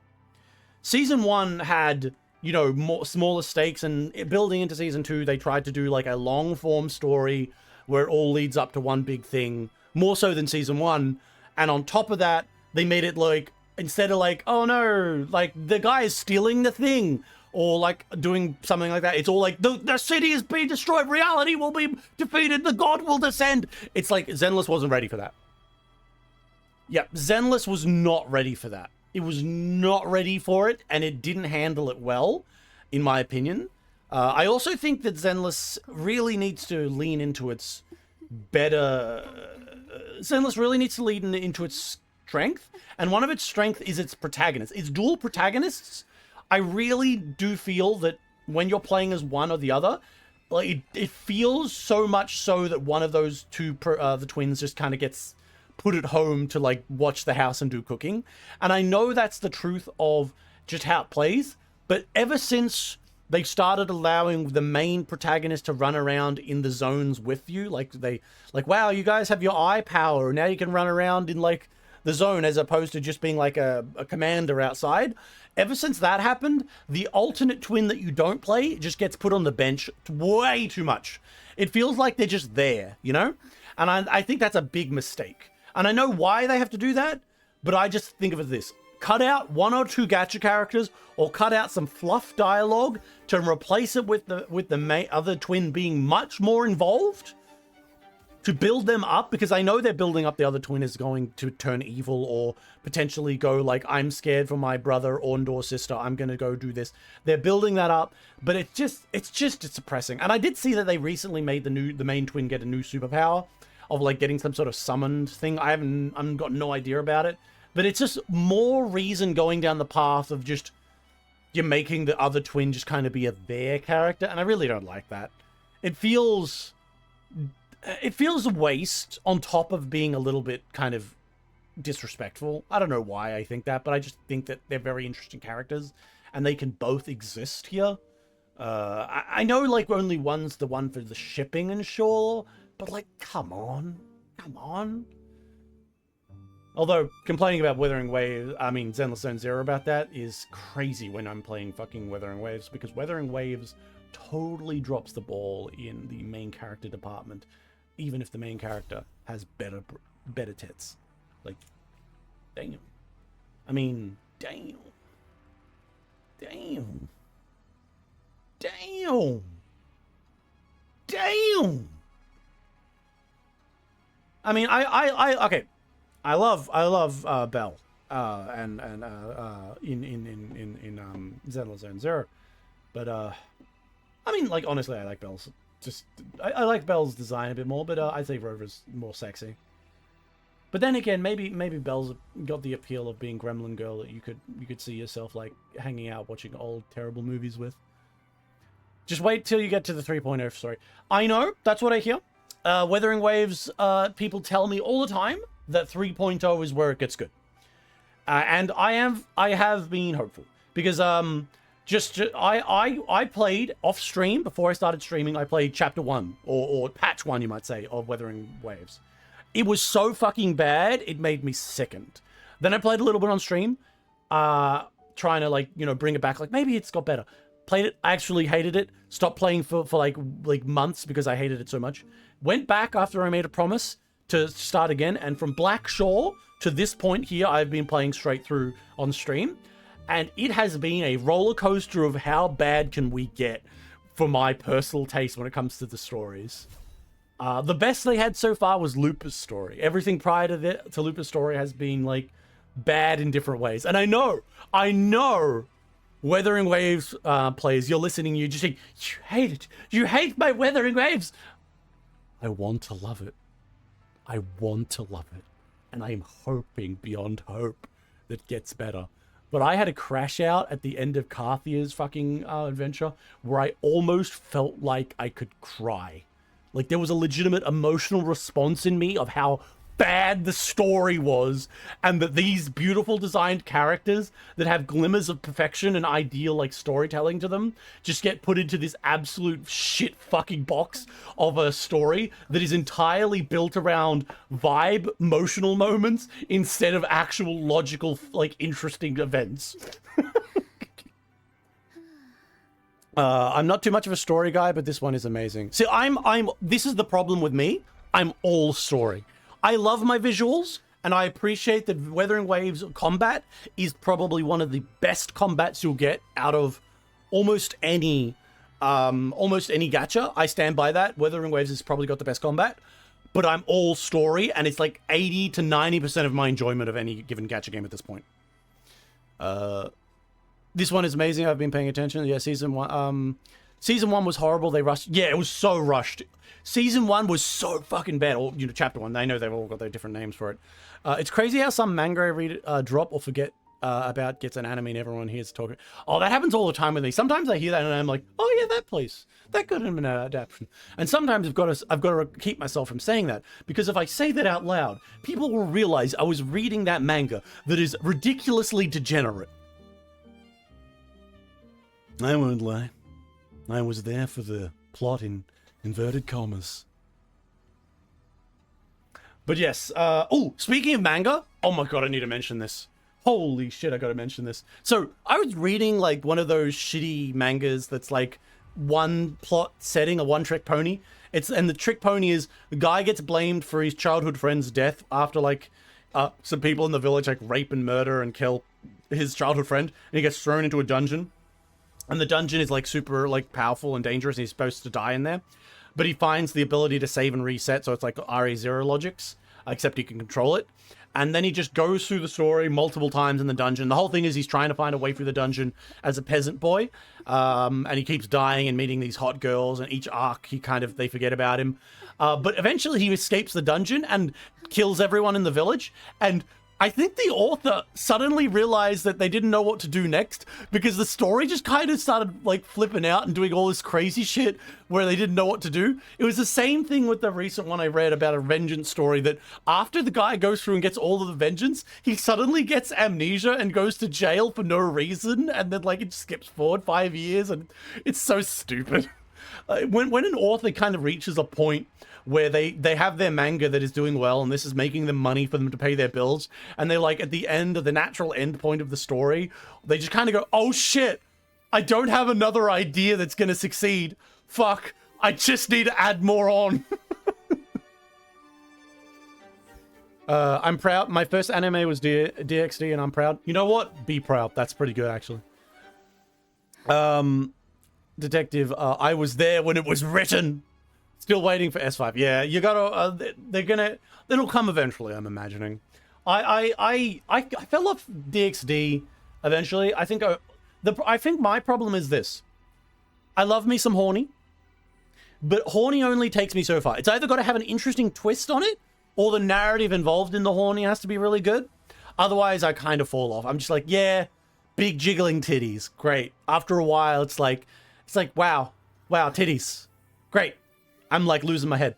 Season 1 had, more smaller stakes, and building into Season 2, they tried to do like a long-form story where it all leads up to one big thing, more so than Season 1. And on top of that, they made it like, instead of like, oh no, like the guy is stealing the thing, or like doing something like that, it's all like the city is being destroyed, reality will be defeated, the god will descend. It's like Zenless wasn't ready for that. Yeah, Zenless was not ready for that. It was not ready for it, and it didn't handle it well, in my opinion. I also think that Zenless really needs to lean into its better... Zenless really needs to lean into its strength, and one of its strength is its protagonists. Its dual protagonists, I really do feel that when you're playing as one or the other, like it feels so much so that one of those two, the twins, just kind of gets put at home to like watch the house and do cooking. And I know that's the truth of just how it plays, but ever since they started allowing the main protagonist to run around in the zones with you, like wow, you guys have your eye power, now you can run around in like the zone as opposed to just being like a commander outside. Ever since that happened, the alternate twin that you don't play just gets put on the bench way too much. It feels like they're just there, And I think that's a big mistake. And I know why they have to do that, but I just think of it as this. Cut out one or two gacha characters, or cut out some fluff dialogue to replace it with the other twin being much more involved. to build them up, because I know they're building up the other twin is going to turn evil or potentially go like, I'm scared for my brother or sister, I'm gonna go do this. They're building that up, but it's depressing. And I did see that they recently made the main twin get a new superpower of like getting some sort of summoned thing. I've got no idea about it, but it's just more reason going down the path of just you're making the other twin just kind of be a their character, and I really don't like that. It feels a waste on top of being a little bit kind of disrespectful. I don't know why I think that, but I just think that they're very interesting characters and they can both exist here. I know like only one's the one for the shipping and sure, but like, come on. Although, complaining about Wuthering Waves, I mean, Zenless Zone Zero about that is crazy when I'm playing fucking Wuthering Waves, because Wuthering Waves totally drops the ball in the main character department, even if the main character has better tits. Like, damn. I mean, damn. I mean, okay. I love Belle and in Zenless Zone Zero, but I mean, like, honestly, I like Belle's. I like Belle's design a bit more, but I'd say Rover's more sexy. But then again, maybe Belle's got the appeal of being Gremlin Girl that you could see yourself like hanging out watching old terrible movies with. Just wait till you get to the 3.0 story. I know, that's what I hear. Wuthering Waves, people tell me all the time that 3.0 is where it gets good. And I have been hopeful, because I played off stream before I started streaming. I played chapter 1 or patch 1, you might say, of Wuthering Waves. It was so fucking bad, it made me sickened. Then I played a little bit on stream, trying to like, bring it back. Like, maybe it's got better. Played it, I actually hated it. Stopped playing for like months because I hated it so much. Went back after I made a promise to start again, and from Black Shore to this point here, I've been playing straight through on stream, and it has been a roller coaster of how bad can we get for my personal taste when it comes to the stories. The best they had so far was Lupus' story. Everything prior to Lupus' story has been like bad in different ways, and I know. Wuthering Waves players, you're listening, you just think, you hate it. You hate my Wuthering Waves. I want to love it. And I am hoping beyond hope that it gets better. But I had a crash out at the end of Carthia's fucking adventure where I almost felt like I could cry. Like, there was a legitimate emotional response in me of how bad the story was, and that these beautiful designed characters that have glimmers of perfection and ideal like storytelling to them just get put into this absolute shit fucking box of a story that is entirely built around vibe, emotional moments instead of actual logical like interesting events. I'm not too much of a story guy, but this one is amazing. See, this is the problem with me. I'm all story. I love my visuals, and I appreciate that Wuthering Waves combat is probably one of the best combats you'll get out of almost any gacha. I stand by that. Wuthering Waves has probably got the best combat, but I'm all story, and it's like 80 to 90% of my enjoyment of any given gacha game at this point. This one is amazing. I've been paying attention. Yeah, season one was horrible. They rushed. Yeah, it was so rushed. Season 1 was so fucking bad. Or, chapter 1. They know they've all got their different names for it. It's crazy how some manga I read drop or forget about gets an anime and everyone hears talking. Oh, that happens all the time with me. Sometimes I hear that and I'm like, oh yeah, that place. That could have been an adaptation. And sometimes I've got to keep myself from saying that, because if I say that out loud, people will realize I was reading that manga that is ridiculously degenerate. I won't lie. I was there for the plot in inverted commas. But yes, speaking of manga, oh my god, I need to mention this. Holy shit, I gotta mention this. So, I was reading, like, one of those shitty mangas that's, like, one plot setting, a one-trick pony. And the trick pony is, the guy gets blamed for his childhood friend's death after, like, some people in the village, like, rape and murder and kill his childhood friend, and he gets thrown into a dungeon. And the dungeon is, like, super, like, powerful and dangerous, and he's supposed to die in there. but he finds the ability to save and reset, so it's like RE0 logics, except he can control it. And then he just goes through the story multiple times in the dungeon. The whole thing is he's trying to find a way through the dungeon as a peasant boy. And he keeps dying and meeting these hot girls. And each arc, they forget about him. But eventually he escapes the dungeon and kills everyone in the village. And I think the author suddenly realized that they didn't know what to do next, because the story just kind of started like flipping out and doing all this crazy shit where they didn't know what to do. It was the same thing with the recent one I read about a vengeance story, that after the guy goes through and gets all of the vengeance, he suddenly gets amnesia and goes to jail for no reason. And then like it skips forward 5 years, and it's so stupid. When an author kind of reaches a point where they have their manga that is doing well and this is making them money for them to pay their bills, and they like at the end of the natural end point of the story, they just kind of go, oh shit, I don't have another idea that's going to succeed. Fuck, I just need to add more on. I'm proud. My first anime was DxD and I'm proud. You know what? Be proud. That's pretty good, actually. Detective, I was there when it was written. Still waiting for S5. Yeah, you gotta. It'll come eventually. I'm imagining. I fell off DxD eventually. I think my problem is this. I love me some horny, but horny only takes me so far. It's either got to have an interesting twist on it, or the narrative involved in the horny has to be really good. Otherwise, I kind of fall off. I'm just like, yeah, big jiggling titties, great. After a while, it's like, wow, titties, great. I'm like losing my head.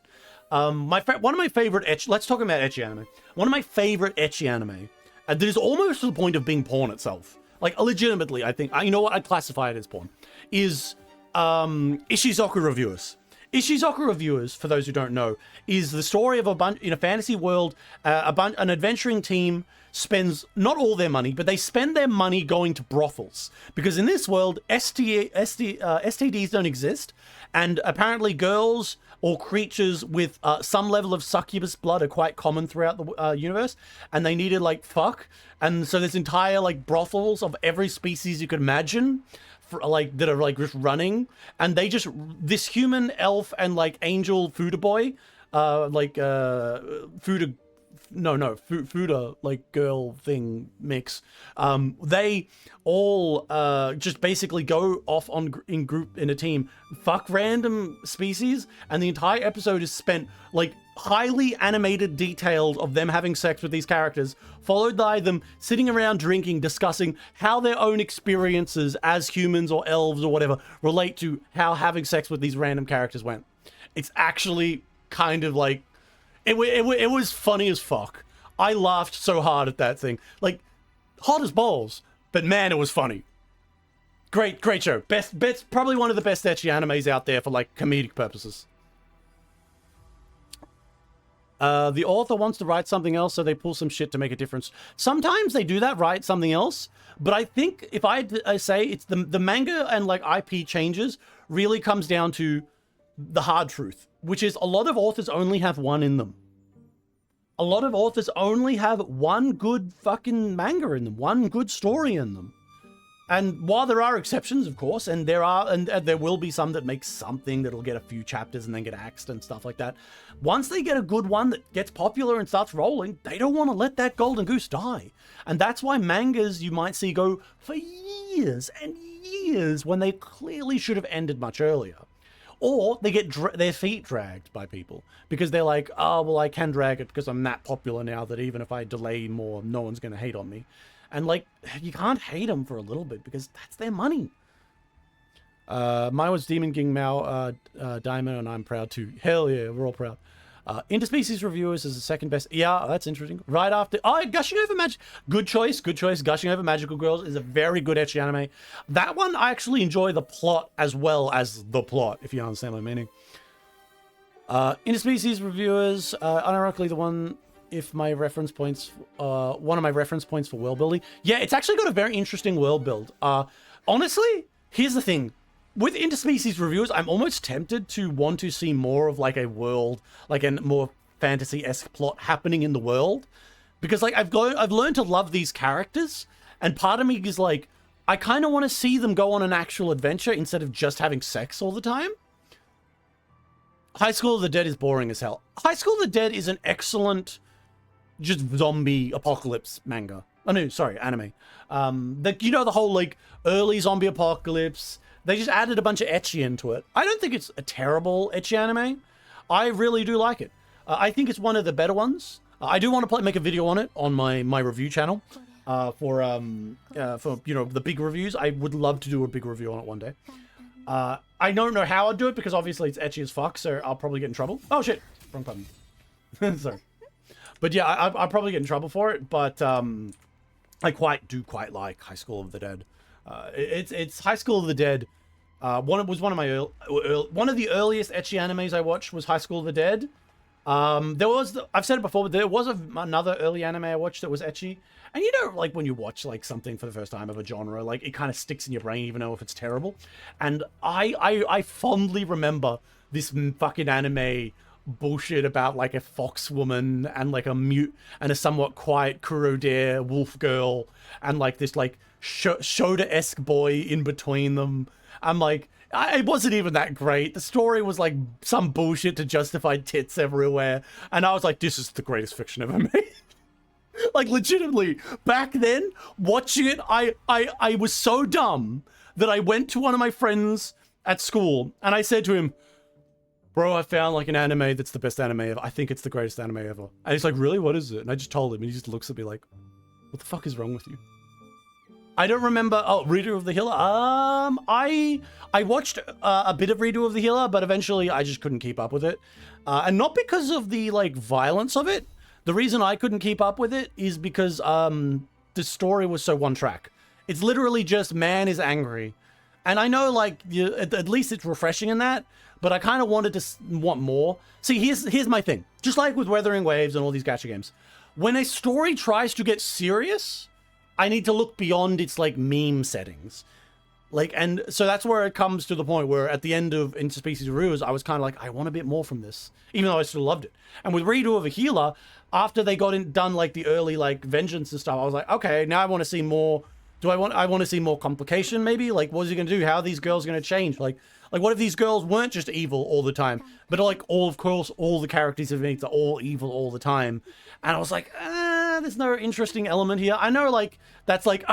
One of my favorite let's talk about ecchi anime. One of my favorite ecchi anime, that is almost to the point of being porn itself. Like legitimately, I think, you know what, I'd classify it as porn, is Ishizoku Reviewers. Ishizoku Reviewers, for those who don't know, is the story of in a fantasy world, an adventuring team spends not all their money, but they spend their money going to brothels. Because in this world, STDs don't exist, and apparently girls or creatures with some level of succubus blood are quite common throughout the universe, and they needed like fuck. And so there's entire like brothels of every species you could imagine, that are like just running, and they just, this human, elf, and like angel Fuda boy, Fuda like girl thing mix, they all just basically go off in a team, fuck random species, and the entire episode is spent like highly animated details of them having sex with these characters, followed by them sitting around drinking, discussing how their own experiences as humans or elves or whatever relate to how having sex with these random characters went. It's actually kind of like, it was funny as fuck. I laughed so hard at that thing. Like, hot as balls, but man, it was funny. Great show. Best, probably one of the best ecchi animes out there for like comedic purposes. The author wants to write something else, so they pull some shit to make a difference. Sometimes they do that, write something else. But I think if I say it's the manga and like IP changes really comes down to the hard truth, which is a lot of authors only have one in them. A lot of authors only have one good fucking manga in them, one good story in them. And while there are exceptions, of course, and there will be some that make something that'll get a few chapters and then get axed and stuff like that. Once they get a good one that gets popular and starts rolling, they don't want to let that golden goose die. And that's why mangas you might see go for years and years when they clearly should have ended much earlier. Or they get their feet dragged by people because they're like, oh, well, I can drag it because I'm that popular now that even if I delay more, no one's going to hate on me. And like, you can't hate them for a little bit because that's their money. Mine was Demon King Mao Diamond, and I'm proud too. Hell yeah, we're all proud. Interspecies Reviewers is the second best. Yeah, that's interesting. Right after, Gushing Over Magic. Good choice. Gushing Over Magical Girls is a very good ecchi anime. That one, I actually enjoy the plot as well as the plot, if you understand my meaning. Interspecies Reviewers, unironically the one, one of my reference points for world building. Yeah, it's actually got a very interesting world build. Honestly, here's the thing. With Interspecies Reviewers, I'm almost tempted to want to see more of like a world, like a more fantasy-esque plot happening in the world. Because like I've learned to love these characters, and part of me is like, I kind of want to see them go on an actual adventure instead of just having sex all the time. High School of the Dead is boring as hell. High School of the Dead is an excellent, just zombie apocalypse manga. Oh no, sorry, anime. The whole like early zombie apocalypse. They just added a bunch of ecchi into it. I don't think it's a terrible ecchi anime. I really do like it. I think it's one of the better ones. I do want to make a video on it on my review channel for the big reviews. I would love to do a big review on it one day. I don't know how I'd do it because obviously it's ecchi as fuck, so I'll probably get in trouble. Oh shit, wrong button. Sorry. But yeah, I'll probably get in trouble for it. But I quite like High School of the Dead. It's High School of the Dead. One of the earliest ecchi animes I watched was High School of the Dead. I've said it before, but there was another early anime I watched that was ecchi. And like when you watch like something for the first time of a genre, like it kind of sticks in your brain, even though if it's terrible. And I fondly remember this fucking anime bullshit about like a fox woman and like a mute and a somewhat quiet Kurodare wolf girl and like this like Shoda-esque boy in between them. I'm like, it wasn't even that great. The story was like some bullshit to justify tits everywhere. And I was like, this is the greatest fiction ever made. Like legitimately, back then, watching it, I was so dumb that I went to one of my friends at school and I said to him, bro, I found like an anime that's the best anime ever. I think it's the greatest anime ever. And he's like, really? What is it? And I just told him and he just looks at me like, what the fuck is wrong with you? I don't remember. Oh, Reader of the Healer. I watched a bit of Reader of the Healer, but eventually I just couldn't keep up with it. And not because of the like violence of it. The reason I couldn't keep up with it is because the story was so one track. It's literally just man is angry. And I know like at least it's refreshing in that, but I kind of wanted to want more. See, here's my thing. Just like with Wuthering Waves and all these gacha games, when a story tries to get serious, I need to look beyond its like meme settings. Like, and so that's where it comes to the point where at the end of Interspecies Reviews, I was kind of like, I want a bit more from this, even though I still loved it. And with Redo of a Healer, after they done like the early like vengeance and stuff, I was like, okay, now I want to see more. I want to see more complication maybe? Like, what's he going to do? How are these girls going to change? Like what if these girls weren't just evil all the time, but like all the characters of it are all evil all the time? And I was like, there's no interesting element here. I know like, that's like,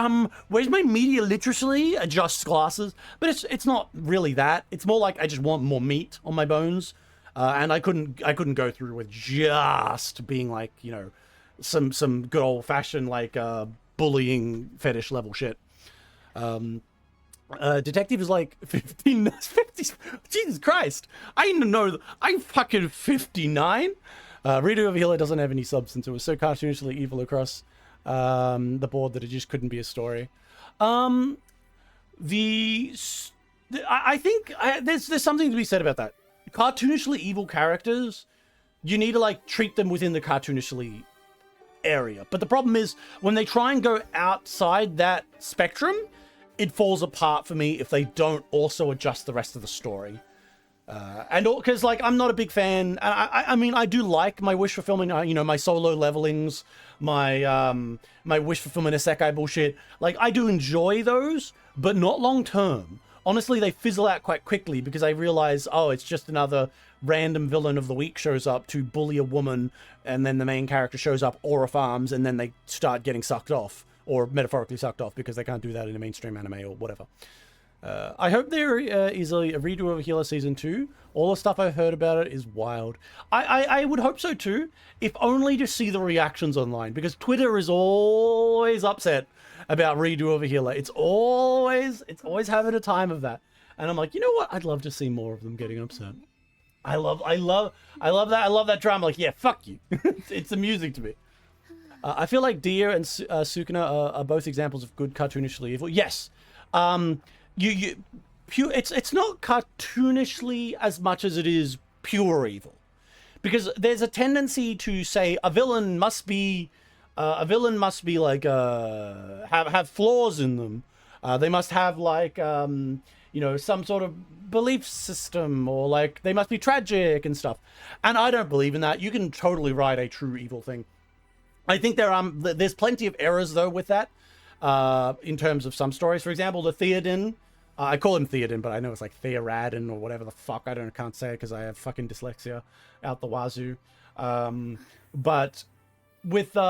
where's my media literacy? Adjust glasses. But it's not really that. It's more like I just want more meat on my bones. And I couldn't go through with just being like, some good old fashioned like, bullying fetish level shit. Detective is like 50, Jesus Christ. I didn't know, I'm fucking 59. Reader of Healer doesn't have any substance. It was so cartoonishly evil across the board that it just couldn't be a story. I think there's something to be said about that. Cartoonishly evil characters, you need to like treat them within the cartoonishly area. But the problem is when they try and go outside that spectrum, it falls apart for me if they don't also adjust the rest of the story. And because like I'm not a big fan. I mean I do like my wish fulfillment. My solo levelings, my wish fulfillment isekai bullshit. Like I do enjoy those, but not long term. Honestly, they fizzle out quite quickly because I realize, oh, it's just another random villain of the week shows up to bully a woman, and then the main character shows up, Aura farms, and then they start getting sucked off, or metaphorically sucked off because they can't do that in a mainstream anime or whatever. I hope there is a redo of Healer Season 2. All the stuff I've heard about it is wild. I would hope so too, if only to see the reactions online, because Twitter is always upset about redo of a Healer. It's always having a time of that. And I'm like, you know what? I'd love to see more of them getting upset. I love that. I love that drama. Like, yeah, fuck you. It's amusing to me. I feel like Dia and Sukuna are both examples of good cartoonishly evil. Yes. It's not cartoonishly as much as it is pure evil, because there's a tendency to say a villain must be like have flaws in them. They must have like some sort of belief system, or like they must be tragic and stuff. And I don't believe in that. You can totally write a true evil thing. I think there's plenty of errors though with that. In terms of some stories, for example, the Theoden I call him Theoden, but I know it's like Theoradin or whatever the fuck. Can't say it because I have fucking dyslexia out the wazoo. But with this,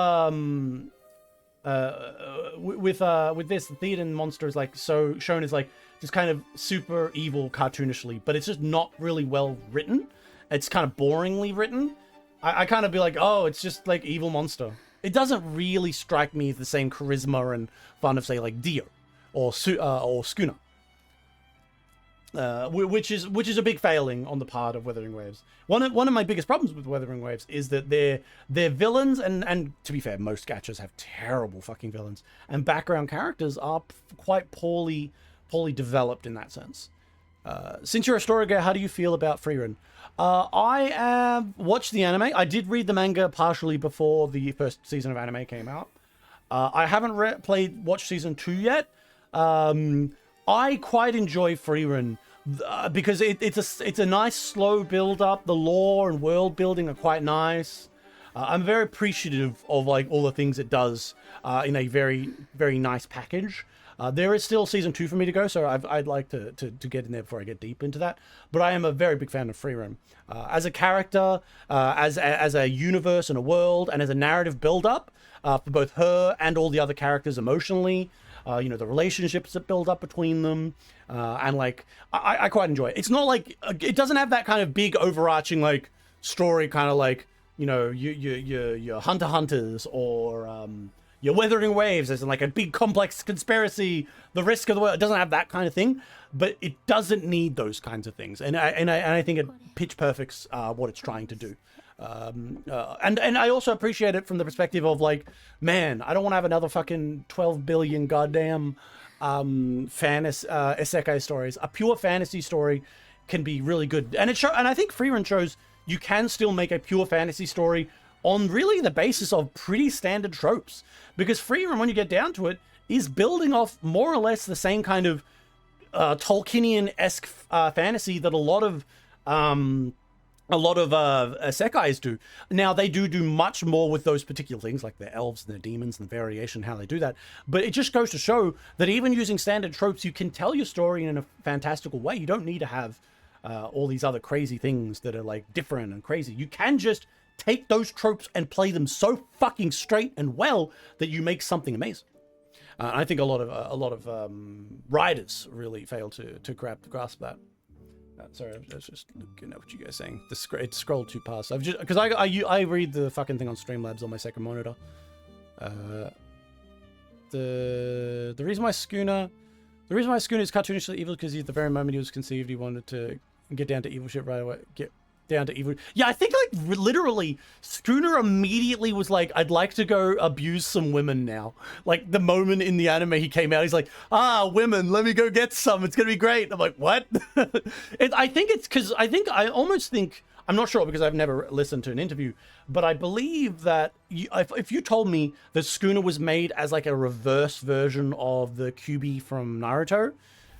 the Theoden monster is like so shown as like just kind of super evil cartoonishly, but it's just not really well written. It's kind of boringly written. I kind of be like, oh, it's just like evil monster. It doesn't really strike me as the same charisma and fun of say like Dio or Schooner. Which is a big failing on the part of Wuthering Waves. One of my biggest problems with Wuthering Waves is that their villains and to be fair, most gachas have terrible fucking villains, and background characters are quite poorly developed in that sense. Since you're a story guy, how do you feel about Frieren? I have watched the anime. I did read the manga partially before the first season of anime came out. I haven't watched season 2 yet. I quite enjoy Frieren because it's a nice slow build up. The lore and world building are quite nice. I'm very appreciative of like all the things it does in a very, very nice package. There is still season 2 for me to go, so I'd like to get in there before I get deep into that. But I am a very big fan of Frieren. As a character, as a universe and a world, and as a narrative build-up for both her and all the other characters emotionally, the relationships that build up between them, and like, I quite enjoy it. It's not like, it doesn't have that kind of big overarching like story, kind of like, your Hunter Hunters or your Wuthering Waves, as in like a big complex conspiracy, the risk of the world. It doesn't have that kind of thing, but it doesn't need those kinds of things. And I think it pitch perfects what it's trying to do. And I also appreciate it from the perspective of like, man, I don't want to have another fucking 12 billion goddamn fantasy isekai stories. A pure fantasy story can be really good, and I think Frieren shows you can still make a pure fantasy story on really the basis of pretty standard tropes, because Frieren, when you get down to it, is building off more or less the same kind of Tolkienian-esque fantasy that a lot of isekais do. Now, they do much more with those particular things, like their elves and their demons and the variation, how they do that. But it just goes to show that even using standard tropes, you can tell your story in a fantastical way. You don't need to have all these other crazy things that are like different and crazy. You can just take those tropes and play them so fucking straight and well that you make something amazing. I think a lot of writers really fail to grasp that. Sorry, I was just looking at what you guys are saying. It scrolled too past. I've just because I read the fucking thing on Streamlabs on my second monitor. The reason why Schooner is cartoonishly evil because the very moment he was conceived, he wanted to get down to evil shit right away. Get down to evil. Yeah, I think like literally Schooner immediately was like, I'd like to go abuse some women now. Like the moment in the anime he came out, he's like, women, let me go get some. It's gonna be great. I'm like, what? I think it's because I almost think, I'm not sure because I've never listened to an interview, but I believe that if you told me that Schooner was made as like a reverse version of the Kyuubi from Naruto,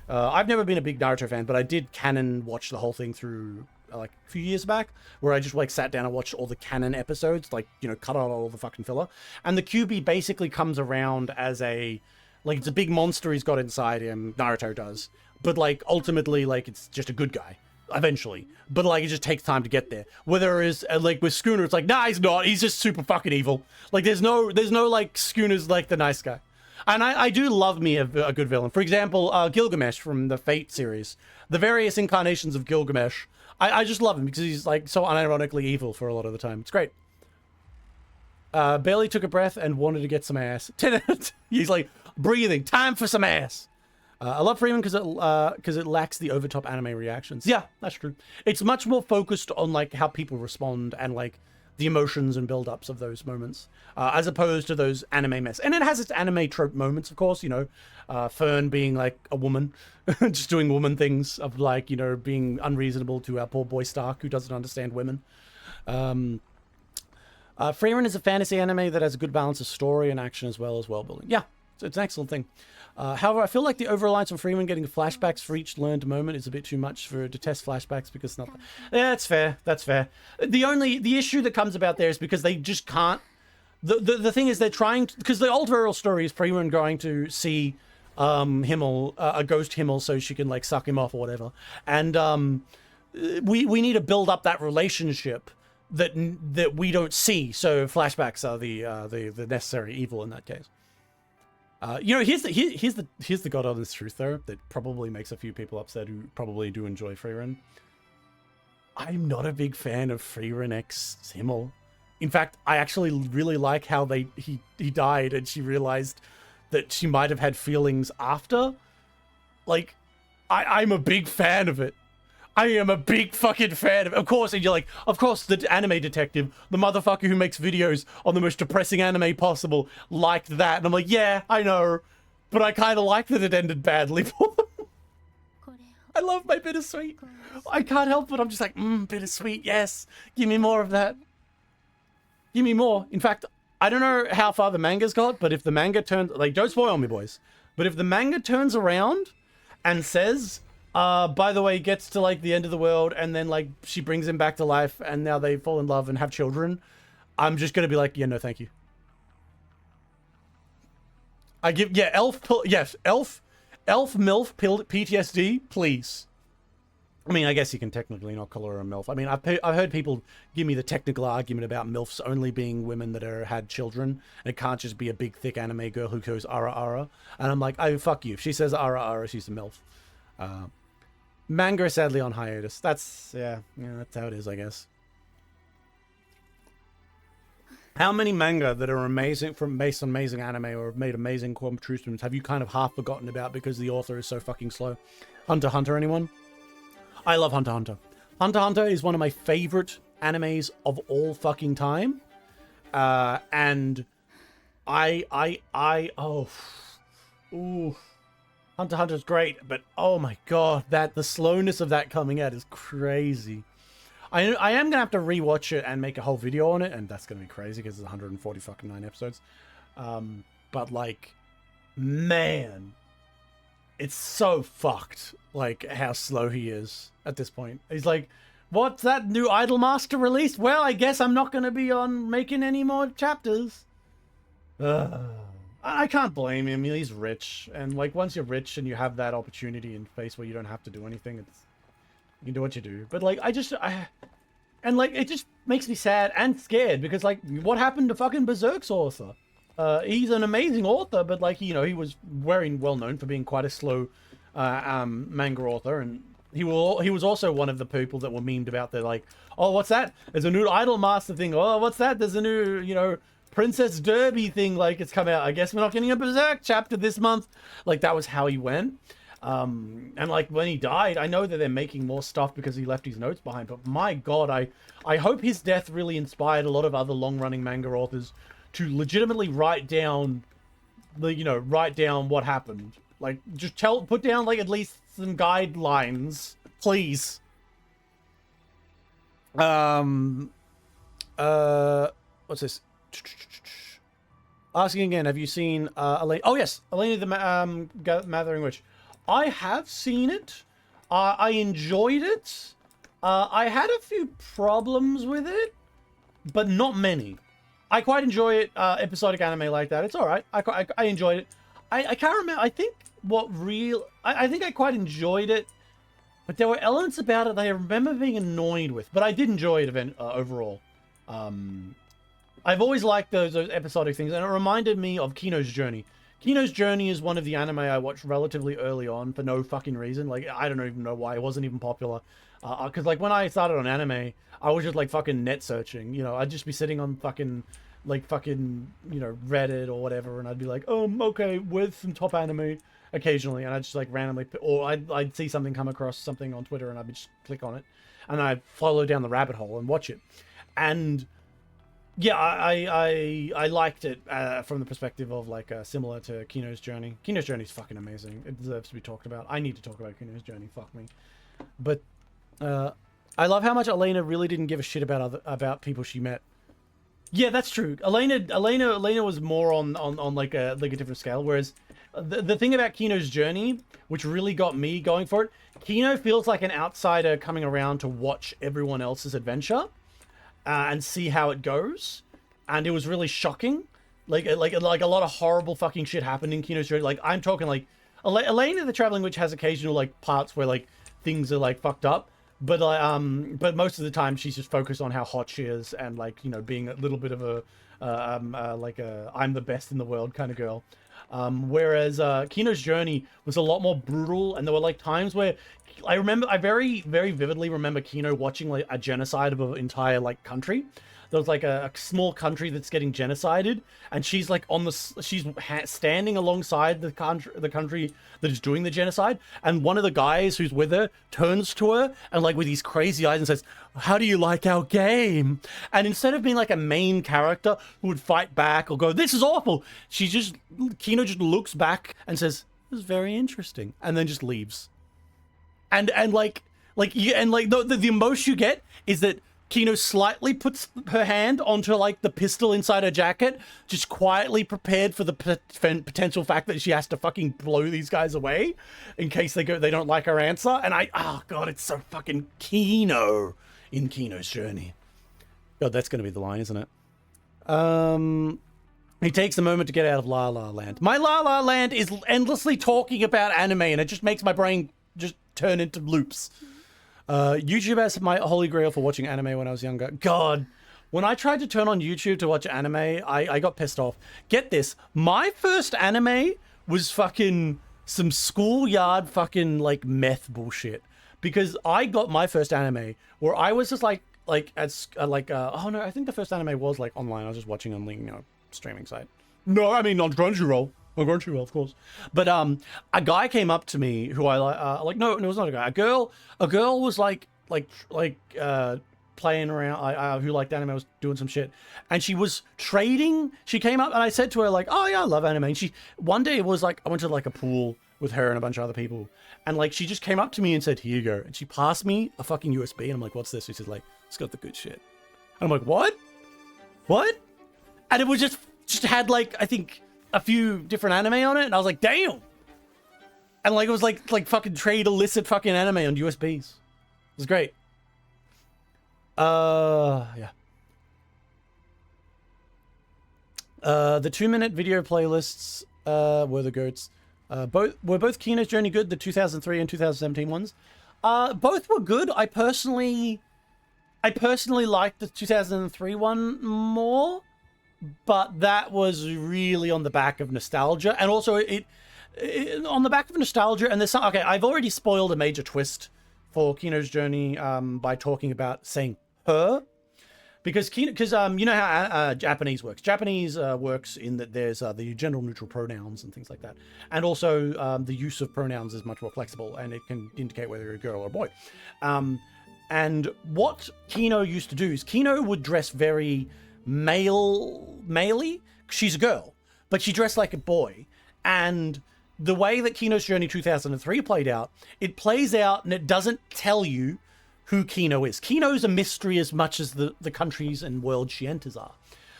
I've never been a big Naruto fan, but I did canon watch the whole thing through like a few years back, where I just like sat down and watched all the canon episodes, like, cut out all the fucking filler. And the Kyuubi basically comes around as it's a big monster he's got inside him, Naruto does. But like ultimately, like it's just a good guy eventually. But like it just takes time to get there. Whereas like with Schooner, it's like, nah, he's not. He's just super fucking evil. Like there's no like Schooner's like the nice guy. And I do love me a good villain. For example, Gilgamesh from the Fate series. The various incarnations of Gilgamesh. I just love him because he's like so unironically evil for a lot of the time. It's great. Bailey took a breath and wanted to get some ass. He's like, breathing, time for some ass. I love Frieren because it lacks the overtop anime reactions. Yeah, that's true. It's much more focused on like how people respond and like the emotions and build-ups of those moments, as opposed to those anime mess. And it has its anime trope moments, of course, Fern being like a woman, just doing woman things of like, being unreasonable to our poor boy Stark, who doesn't understand women. Frieren is a fantasy anime that has a good balance of story and action as well as world building. Yeah, it's an excellent thing. However, I feel like the over-reliance on Frieren getting flashbacks for each learned moment is a bit too much to test flashbacks because not. Yeah, that's fair. That's fair. The issue that comes about there is because they just can't. The thing is they're trying to, because the old rural story is Frieren going to see Himmel, a ghost Himmel, so she can like suck him off or whatever. And we need to build up that relationship that we don't see. So flashbacks are the necessary evil in that case. You know, here's the god honest truth though that probably makes a few people upset who probably do enjoy Frieren. I'm not a big fan of Frieren X Himmel. In fact, I actually really like how he died and she realized that she might have had feelings after. Like, I'm a big fan of it. I am a big fucking fan of it. Of course, and you're like, of course, the anime detective, the motherfucker who makes videos on the most depressing anime possible, liked that. And I'm like, yeah, I know. But I kind of like that it ended badly for them. I love my bittersweet. I can't help it. I'm just like, bittersweet, yes. Give me more of that. Give me more. In fact, I don't know how far the manga's got, but if the manga turns... Like, don't spoil me, boys. But if the manga turns around and says, by the way, gets to, like, the end of the world, and then, like, she brings him back to life, and now they fall in love and have children, I'm just going to be like, yeah, no, thank you. I give... Yeah, elf... Yes, elf MILF PTSD, please. I mean, I guess you can technically not call her a MILF. I mean, I've heard people give me the technical argument about MILFs only being women that had children. And it can't just be a big, thick anime girl who goes ara ara. And I'm like, oh, fuck you. If she says ara ara, she's a MILF. Manga is sadly on hiatus. That's how it is, I guess. How many manga that are amazing, based on amazing anime or have made amazing true stories have you kind of half forgotten about because the author is so fucking slow? Hunter x Hunter, anyone? I love Hunter x Hunter. Hunter x Hunter is one of my favorite animes of all fucking time. And Hunter x Hunter is great, but oh my god, the slowness of that coming out is crazy. I am gonna have to rewatch it and make a whole video on it, and that's gonna be crazy because it's 140 fucking 9 episodes. But like, man, it's so fucked. Like how slow he is at this point. He's like, "What's that new Idolmaster released? Well, I guess I'm not gonna be on making any more chapters." I can't blame him. He's rich, and like once you're rich and you have that opportunity in face where you don't have to do anything, you can do what you do. But like, and like, it just makes me sad and scared because like, what happened to fucking Berserk's author? He's an amazing author, but like, you know, he was very well known for being quite a slow manga author, and he was also one of the people that were memed about. They're like, oh, what's that? There's a new Idolmaster thing. Oh, what's that? There's a new, you know, Princess Derby thing. Like, it's come out. I guess we're not getting a Berserk chapter this month. Like, that was how he went. And like when he died, I know that they're making more stuff because he left his notes behind, but my god, I hope his death really inspired a lot of other long-running manga authors to legitimately write down what happened. Like, just put down like at least some guidelines, please. What's this? Asking again, have you seen Elena? Oh yes, Elena the Wuthering Witch. I have seen it. I enjoyed it. I had a few problems with it, but not many. I quite enjoy it. Episodic anime like that. It's all right. I enjoyed it. I can't remember. I think I think I quite enjoyed it, but there were elements about it that I remember being annoyed with. But I did enjoy it overall. I've always liked those episodic things, and it reminded me of Kino's Journey. Kino's Journey is one of the anime I watched relatively early on for no fucking reason. Like, I don't even know why. It wasn't even popular. Because, like, when I started on anime, I was just, like, fucking net searching. You know, I'd just be sitting on fucking, you know, Reddit or whatever, and I'd be like, okay, with some top anime occasionally. And I'd just, like, randomly... Or I'd see something come across something on Twitter, and I'd just click on it. And I'd follow down the rabbit hole and watch it. And... yeah, I liked it from the perspective of, like, similar to Kino's Journey. Kino's Journey is fucking amazing. It deserves to be talked about. I need to talk about Kino's Journey. Fuck me. But I love how much Elena really didn't give a shit about people she met. Yeah, that's true. Elena was more on like a different scale. Whereas the thing about Kino's Journey, which really got me going for it, Kino feels like an outsider coming around to watch everyone else's adventure. And see how it goes, and it was really shocking. Like a lot of horrible fucking shit happened in Kino's Journey. Like, I'm talking like Elena the Traveling Witch has occasional like parts where like things are like fucked up, but but most of the time she's just focused on how hot she is and like, you know, being a little bit of a like a I'm the best in the world kind of girl. Whereas Kino's journey was a lot more brutal, and there were like times where I very very vividly remember Kino watching like a genocide of an entire like country. There was like a small country that's getting genocided, and she's like standing alongside the country that is doing the genocide, and one of the guys who's with her turns to her and like with these crazy eyes and says, "How do you like our game?" And instead of being like a main character who would fight back or go, "This is awful," Kino just looks back and says, "This is very interesting," and then just leaves. And the emotion you get is that Kino slightly puts her hand onto like the pistol inside her jacket, just quietly prepared for the potential fact that she has to fucking blow these guys away in case they don't like her answer. And oh god, it's so fucking Kino in Kino's journey. God, that's gonna be the line, isn't it? He takes a moment to get out of La La Land. My La La Land is endlessly talking about anime, and it just makes my brain just turn into loops. YouTube has my holy grail for watching anime when I was younger. God, when I tried to turn on YouTube to watch anime, I got pissed off. Get this, my first anime was fucking some schoolyard fucking like meth bullshit. Because I got my first anime where I was just oh no, I think the first anime was like online. I was just watching on, you know, streaming site. No, I mean on Crunchyroll. On Crunchyroll, of course. But a guy came up to me who no, it was not a guy. A girl was playing around. Who liked anime, was doing some shit, and she was trading. She came up and I said to her like, "Oh yeah, I love anime." And one day it was like I went to like a pool with her and a bunch of other people, and like she just came up to me and said, "Here you go." And she passed me a fucking USB, and I'm like, "What's this?" She said like, "It's got the good shit." And I'm like, "What? What?" And it was just had like, I think, a few different anime on it, and I was like, damn. And like it was like fucking trade illicit fucking anime on USBs. It was great. Yeah. The 2-minute video playlists were the goats. Both Kino's Journey good, the 2003 and 2017 ones. Both were good. I personally liked the 2003 one more. But that was really on the back of nostalgia, and also it on the back of nostalgia. And there's some, okay, I've already spoiled a major twist for Kino's Journey by talking about saying her, because you know how Japanese works. Japanese works in that there's the gender neutral pronouns and things like that, and also the use of pronouns is much more flexible, and it can indicate whether you're a girl or a boy. And what Kino used to do is Kino would dress very male-y. She's a girl, but she dressed like a boy. And the way that Kino's Journey 2003 played out, it plays out and it doesn't tell you who Kino is. Kino's a mystery as much as the countries and world she enters are.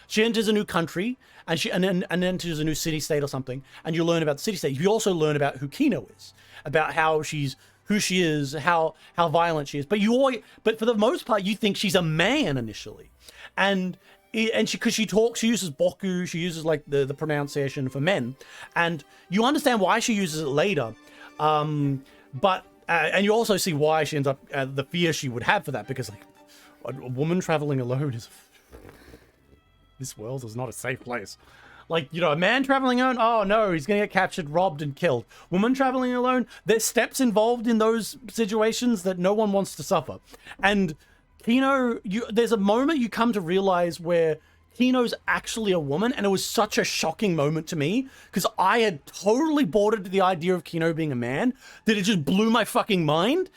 She enters a new country and enters a new city-state or something, and you learn about the city-state. You also learn about who Kino is, about who she is, how violent she is. But for the most part, you think she's a man initially. And because she uses boku, she uses like the pronunciation for men, and you understand why she uses it later. But you also see why she ends up the fear she would have for that, because like a woman traveling alone this world is not a safe place. Like, you know, a man traveling alone, oh no, he's gonna get captured, robbed, and killed. Woman traveling alone, there's steps involved in those situations that no one wants to suffer. And Kino, there's a moment you come to realize where Kino's actually a woman, and it was such a shocking moment to me, because I had totally bought into the idea of Kino being a man, that it just blew my fucking mind.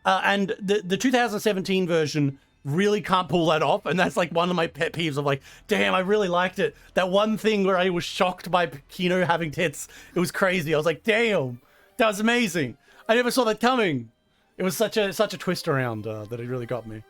And the 2017 version really can't pull that off, and that's like one of my pet peeves of like, damn, I really liked it. That one thing where I was shocked by Kino having tits, it was crazy. I was like, damn, that was amazing. I never saw that coming. It was such a twist around that it really got me.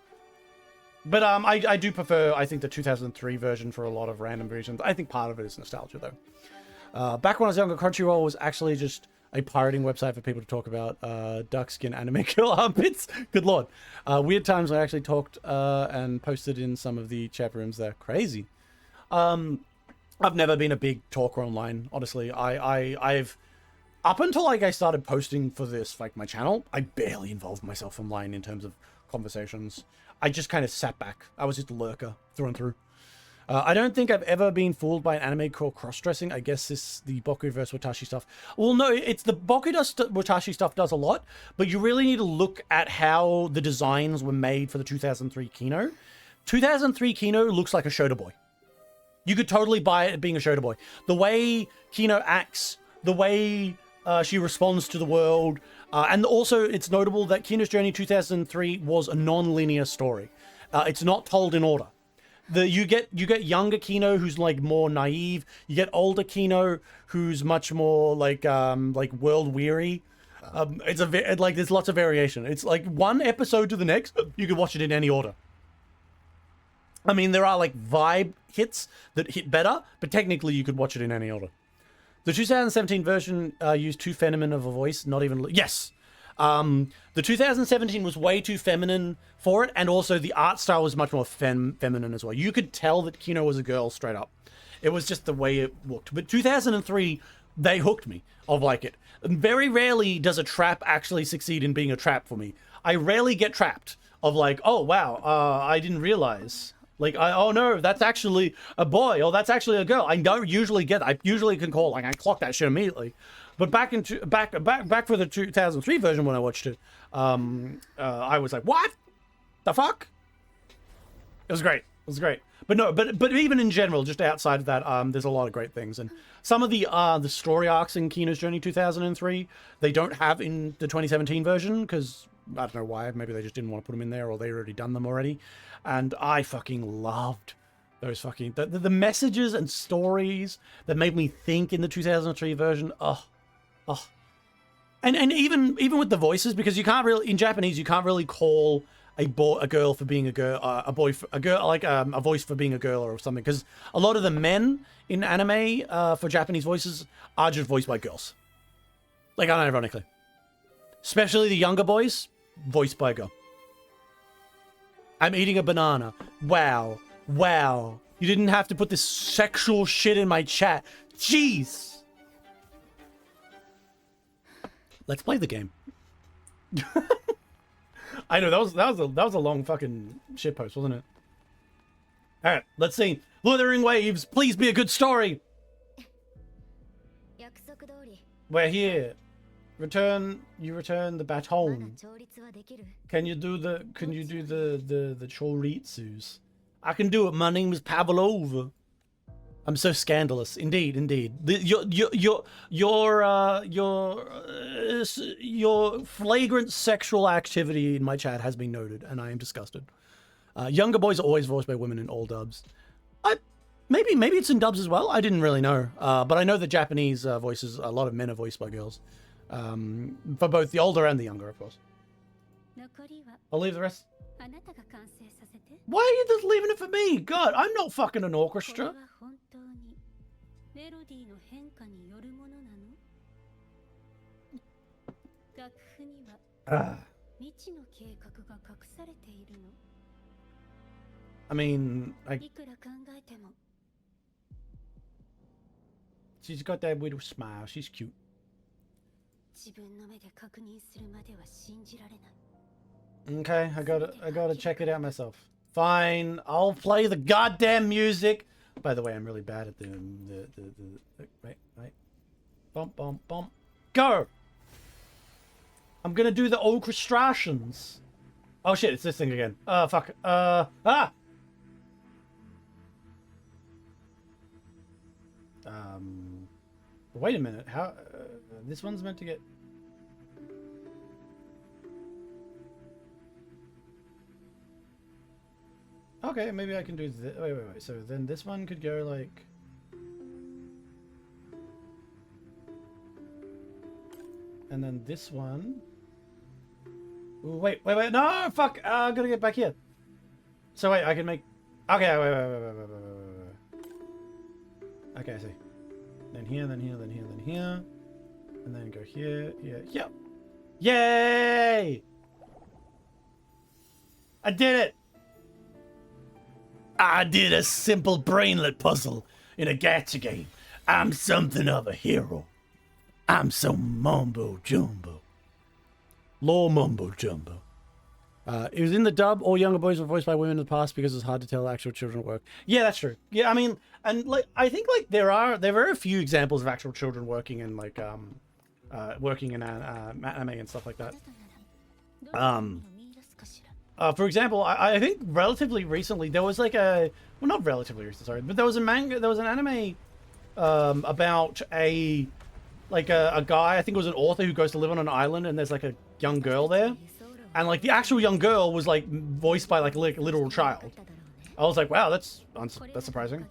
But I do prefer, I think, the 2003 version for a lot of random reasons. I think part of it is nostalgia, though. Back when I was younger, Crunchyroll was actually just a pirating website for people to talk about duck skin anime kill armpits. Good lord. Weird times I actually talked and posted in some of the chat rooms there. Crazy. I've never been a big talker online, honestly. I've up until like I started posting for this, like my channel, I barely involved myself online in terms of conversations. I just kind of sat back. I was just a lurker through and through. I don't think I've ever been fooled by an anime called cross-dressing. I guess this the Boku vs Watashi stuff. Well, no, it's the Boku Watashi stuff does a lot, but you really need to look at how the designs were made for the 2003 Kino. 2003 Kino looks like a Shota boy. You could totally buy it being a Shota boy. The way Kino acts, the way she responds to the world, and also it's notable that Kino's Journey 2003 was a non-linear story. It's not told in order. You get younger Kino who's like more naive. You get older Kino who's much more like world weary. It's like there's lots of variation. It's like one episode to the next. You can watch it in any order. I mean, there are like vibe hits that hit better, but technically you could watch it in any order. The 2017 version used too feminine of a voice. Not even yes. The 2017 was way too feminine for it, and also the art style was much more feminine as well. You could tell that Kino was a girl straight up. It was just the way it looked. But 2003, they hooked me of like it. And very rarely does a trap actually succeed in being a trap for me. I rarely get trapped of like, oh wow, I didn't realize. Like, oh no, that's actually a boy, or that's actually a girl. I don't usually get that. I usually can call, like, I clock that shit immediately. But back for the 2003 version when I watched it, I was like, what the fuck? It was great. It was great. But no, but even in general, just outside of that, there's a lot of great things. And some of the story arcs in Kino's Journey 2003, they don't have in the 2017 version, because I don't know why. Maybe they just didn't want to put them in there, or they already done them already. And I fucking loved those fucking the messages and stories that made me think in the 2003 version. Oh. And even with the voices, because you can't really in Japanese you can't really call a girl for being a girl, a voice for being a girl or something, because a lot of the men in anime for Japanese voices are just voiced by girls, like unironically, especially the younger boys voiced by a girl. I'm eating a banana. Wow. You didn't have to put this sexual shit in my chat. Jeez. Let's play the game. I know that was a long fucking shit post, wasn't it? All right, let's see. Wuthering Waves, please be a good story. We're here. You return the baton. Can you do the choritsus? I can do it. My name is Pavlova. I'm so scandalous. Indeed. Your flagrant sexual activity in my chat has been noted, and I am disgusted. Younger boys are always voiced by women in all dubs. Maybe it's in dubs as well. I didn't really know, but I know the Japanese voices. A lot of men are voiced by girls, for both the older and the younger, of course. I'll leave the rest. Why are you just leaving it for me? God, I'm not fucking an orchestra. I mean, she's got that little smile. She's cute. Okay, I gotta check it out myself. Fine, I'll play the goddamn music. By the way, I'm really bad at the wait. Bump. Go! I'm gonna do the orchestrations. Oh shit, it's this thing again. Fuck. Wait a minute. How? This one's meant to get. Okay, maybe I can do this. Wait. So then this one could go like. And then this one. Ooh, wait. No, fuck. I gotta get back here. So wait, I can make. Okay, wait. Okay, I see. Then here. And then go here. Yep. Yay! I did it! I did a simple brainlet puzzle in a gacha game. I'm something of a hero. I'm so mumbo jumbo. Law mumbo jumbo. It was in the dub. All younger boys were voiced by women in the past because it's hard to tell actual children at work. Yeah, that's true. Yeah, I mean, and like I think like there are a few examples of actual children working in like working in anime and stuff like that. For example, I think relatively recently there was like not relatively recent, sorry, but there was an anime about a guy, I think it was an author who goes to live on an island and there's like a young girl there. And like the actual young girl was like voiced by like a literal child. I was like, wow, that's surprising.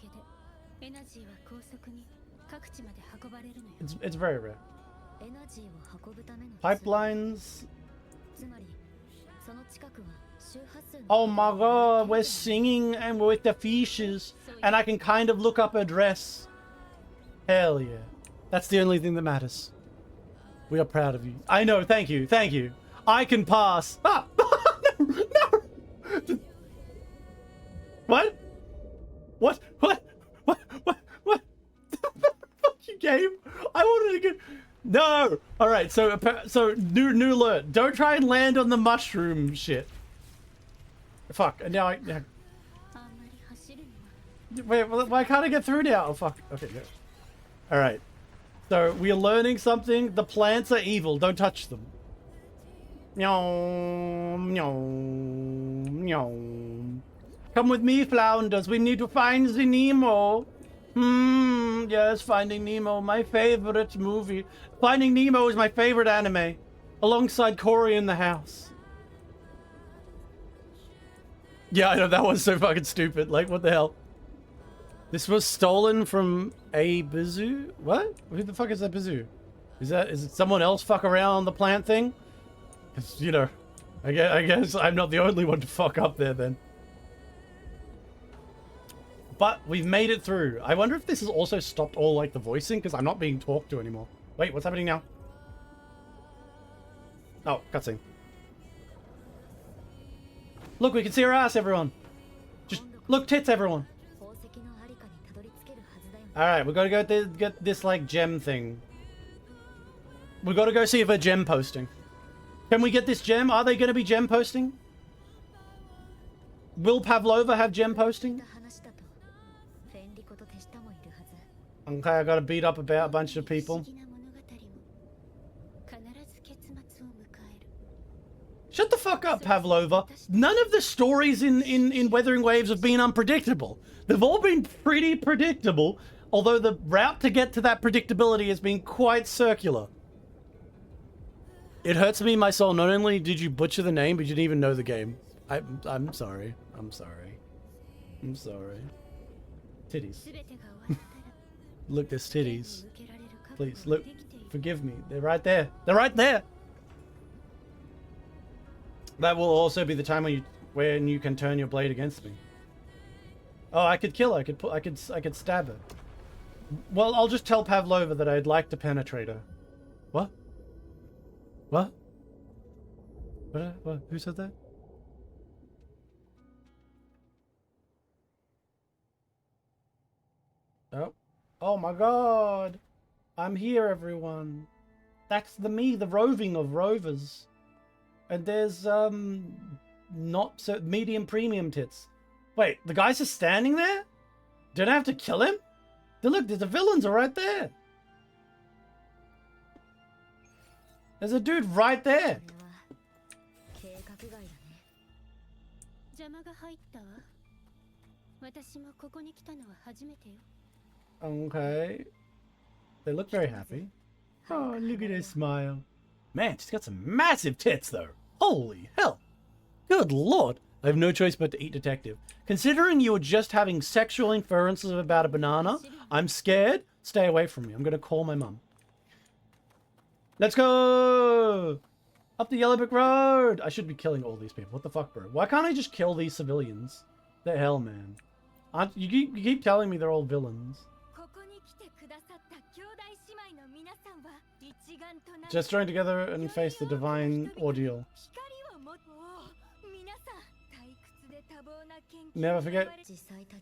It's very rare. Pipelines. Oh my god, we're singing and we're with the fishes, and I can kind of look up her dress. Hell yeah. That's the only thing that matters. We are proud of you. I know, thank you, thank you. I can pass. Ah! No! No! What? What? What? What? What? What? Fuck you, game. I wanted to get... No! Alright, so new alert. Don't try and land on the mushroom shit. Fuck, and now I... Wait, why can't I get through now? Oh, fuck. Okay, good. Alright. So, we are learning something. The plants are evil. Don't touch them. Meow, meow, meow. Come with me, Flounders. We need to find the Nemo. Yes, Finding Nemo, my favorite movie. Finding Nemo is my favorite anime, alongside Cory in the House. Yeah, I know, that was so fucking stupid. Like, what the hell? This was stolen from a Bazoo? What? Who the fuck is that Bazoo? Is it someone else fuck around on the plant thing? Because, you know, I guess I'm not the only one to fuck up there then. But we've made it through. I wonder if this has also stopped all, like, the voicing, because I'm not being talked to anymore. Wait, what's happening now? Oh, cutscene. Look, we can see her ass, everyone. Just look, tits, everyone. Alright, we gotta go get this, like, gem thing. We gotta go see if they're gem posting. Can we get this gem? Are they gonna be gem posting? Will Pavlova have gem posting? Okay, I gotta beat up about a bunch of people. Shut the fuck up, Pavlova. None of the stories in Wuthering Waves have been unpredictable. They've all been pretty predictable, although the route to get to that predictability has been quite circular. It hurts me in my soul. Not only did you butcher the name, but you didn't even know the game. I'm sorry. I'm sorry. I'm sorry. Titties. Look, there's titties. Please, look. Forgive me. They're right there. They're right there. That will also be the time when you can turn your blade against me. Oh, I could kill her. I could stab her. Well, I'll just tell Pavlova that I'd like to penetrate her. What? What? What? Who said that? Oh. Oh my god. I'm here, everyone. That's me, the roving of rovers. And there's, not so medium premium tits. Wait, the guys are standing there? Did I have to kill him? Look, the villains are right there. There's a dude right there. Okay. They look very happy. Oh, look at her smile. Man, she's got some massive tits, though. Holy hell. Good lord. I have no choice but to eat detective. Considering you were just having sexual inferences about a banana, I'm scared. Stay away from me. I'm going to call my mum. Let's go! Up the Yellow Brick Road! I should be killing all these people. What the fuck, bro? Why can't I just kill these civilians? The hell, man. You keep telling me they're all villains. Just join together and face the divine ordeal. Never forget,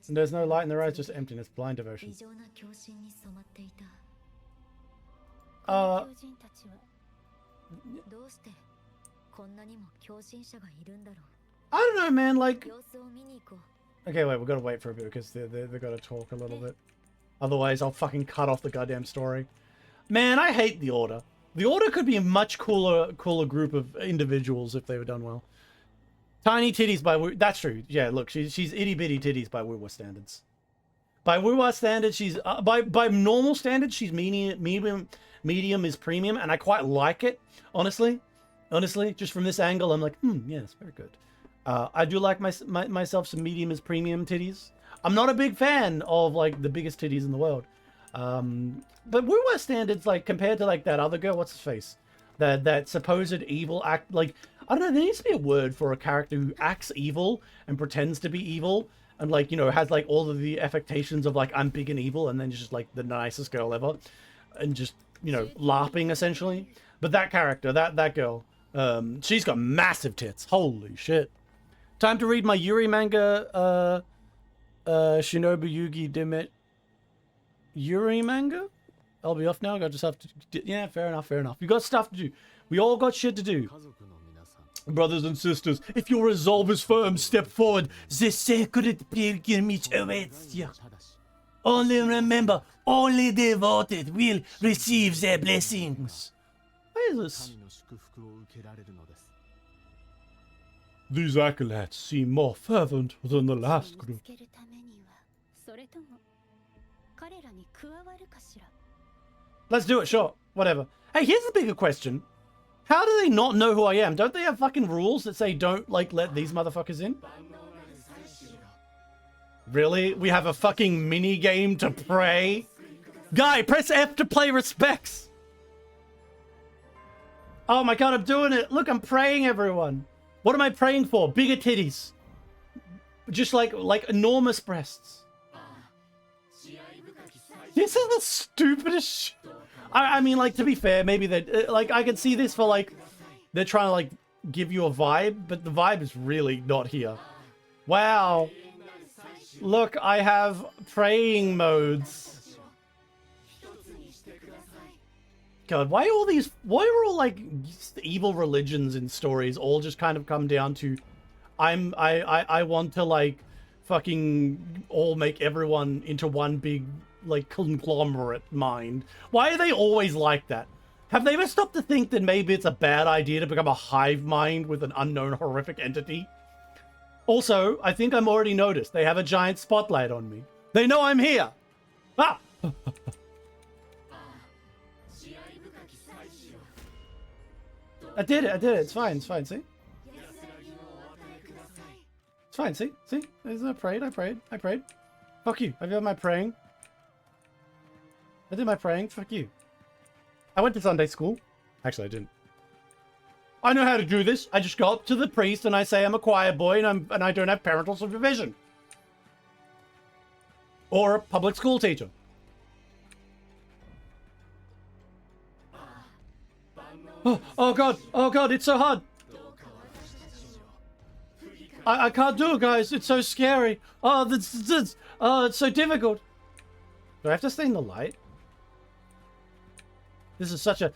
there's no light in their eyes, just emptiness, blind devotion. Uh, I don't know, man, like... Okay, wait, we've got to wait for a bit because they've got to talk a little bit. Otherwise, I'll fucking cut off the goddamn story. Man, I hate the Order. The Order could be a much cooler group of individuals if they were done well. Tiny titties by... That's true. Yeah, look, she's itty-bitty titties by Wuwa standards. By Wuwa standards, she's... by normal standards, she's medium is premium, and I quite like it, honestly. Honestly, just from this angle, I'm like, yes, very good. I do like myself some medium is premium titties. I'm not a big fan of, like, the biggest titties in the world. But Wuwa standards, like, compared to, like, that other girl, what's his face? That supposed evil act, like, I don't know, there needs to be a word for a character who acts evil and pretends to be evil and, like, you know, has, like, all of the affectations of, like, I'm big and evil and then just, like, the nicest girl ever and just, you know, LARPing, essentially. But that character, that girl, she's got massive tits. Holy shit. Time to read my Yuri manga, Shinobu Yugi Demet Yuri manga? I'll be off now. I just have to... Yeah, fair enough, fair enough. You got stuff to do. We all got shit to do. Brothers and sisters, if your resolve is firm, step forward. The sacred pilgrimage awaits you. Only remember, only devoted will receive their blessings. What is this? These acolytes seem more fervent than the last group. Let's do it, sure. Whatever. Hey, here's the bigger question. How do they not know who I am? Don't they have fucking rules that say don't, like, let these motherfuckers in? Really? We have a fucking mini game to pray? Guy, press F to play respects. Oh my god, I'm doing it. Look, I'm praying, everyone. What am I praying for? Bigger titties. Just like enormous breasts. This is the stupidest shit. I mean, like, to be fair, maybe that, like, I can see this for, like, they're trying to, like, give you a vibe, but the vibe is really not here. Wow. Look, I have praying modes. God, why are all, like, evil religions in stories all just kind of come down to, I want to, like, fucking all make everyone into one big, like, conglomerate mind. Why are they always like that? Have they ever stopped to think that maybe it's a bad idea to become a hive mind with an unknown horrific entity? Also, I think I'm already noticed. They have a giant spotlight on me. They know I'm here! Ah! I did it, it's fine, see? It's fine, see? I prayed. Fuck you, I've done my praying. I did my praying, fuck you. I went to Sunday school. Actually, I didn't. I know how to do this. I just go up to the priest and I say I'm a choir boy and I don't have parental supervision. Or a public school teacher. Oh god, it's so hard. I can't do it, guys. It's so scary. Oh, it's so difficult. Do I have to stay in the light? This is such a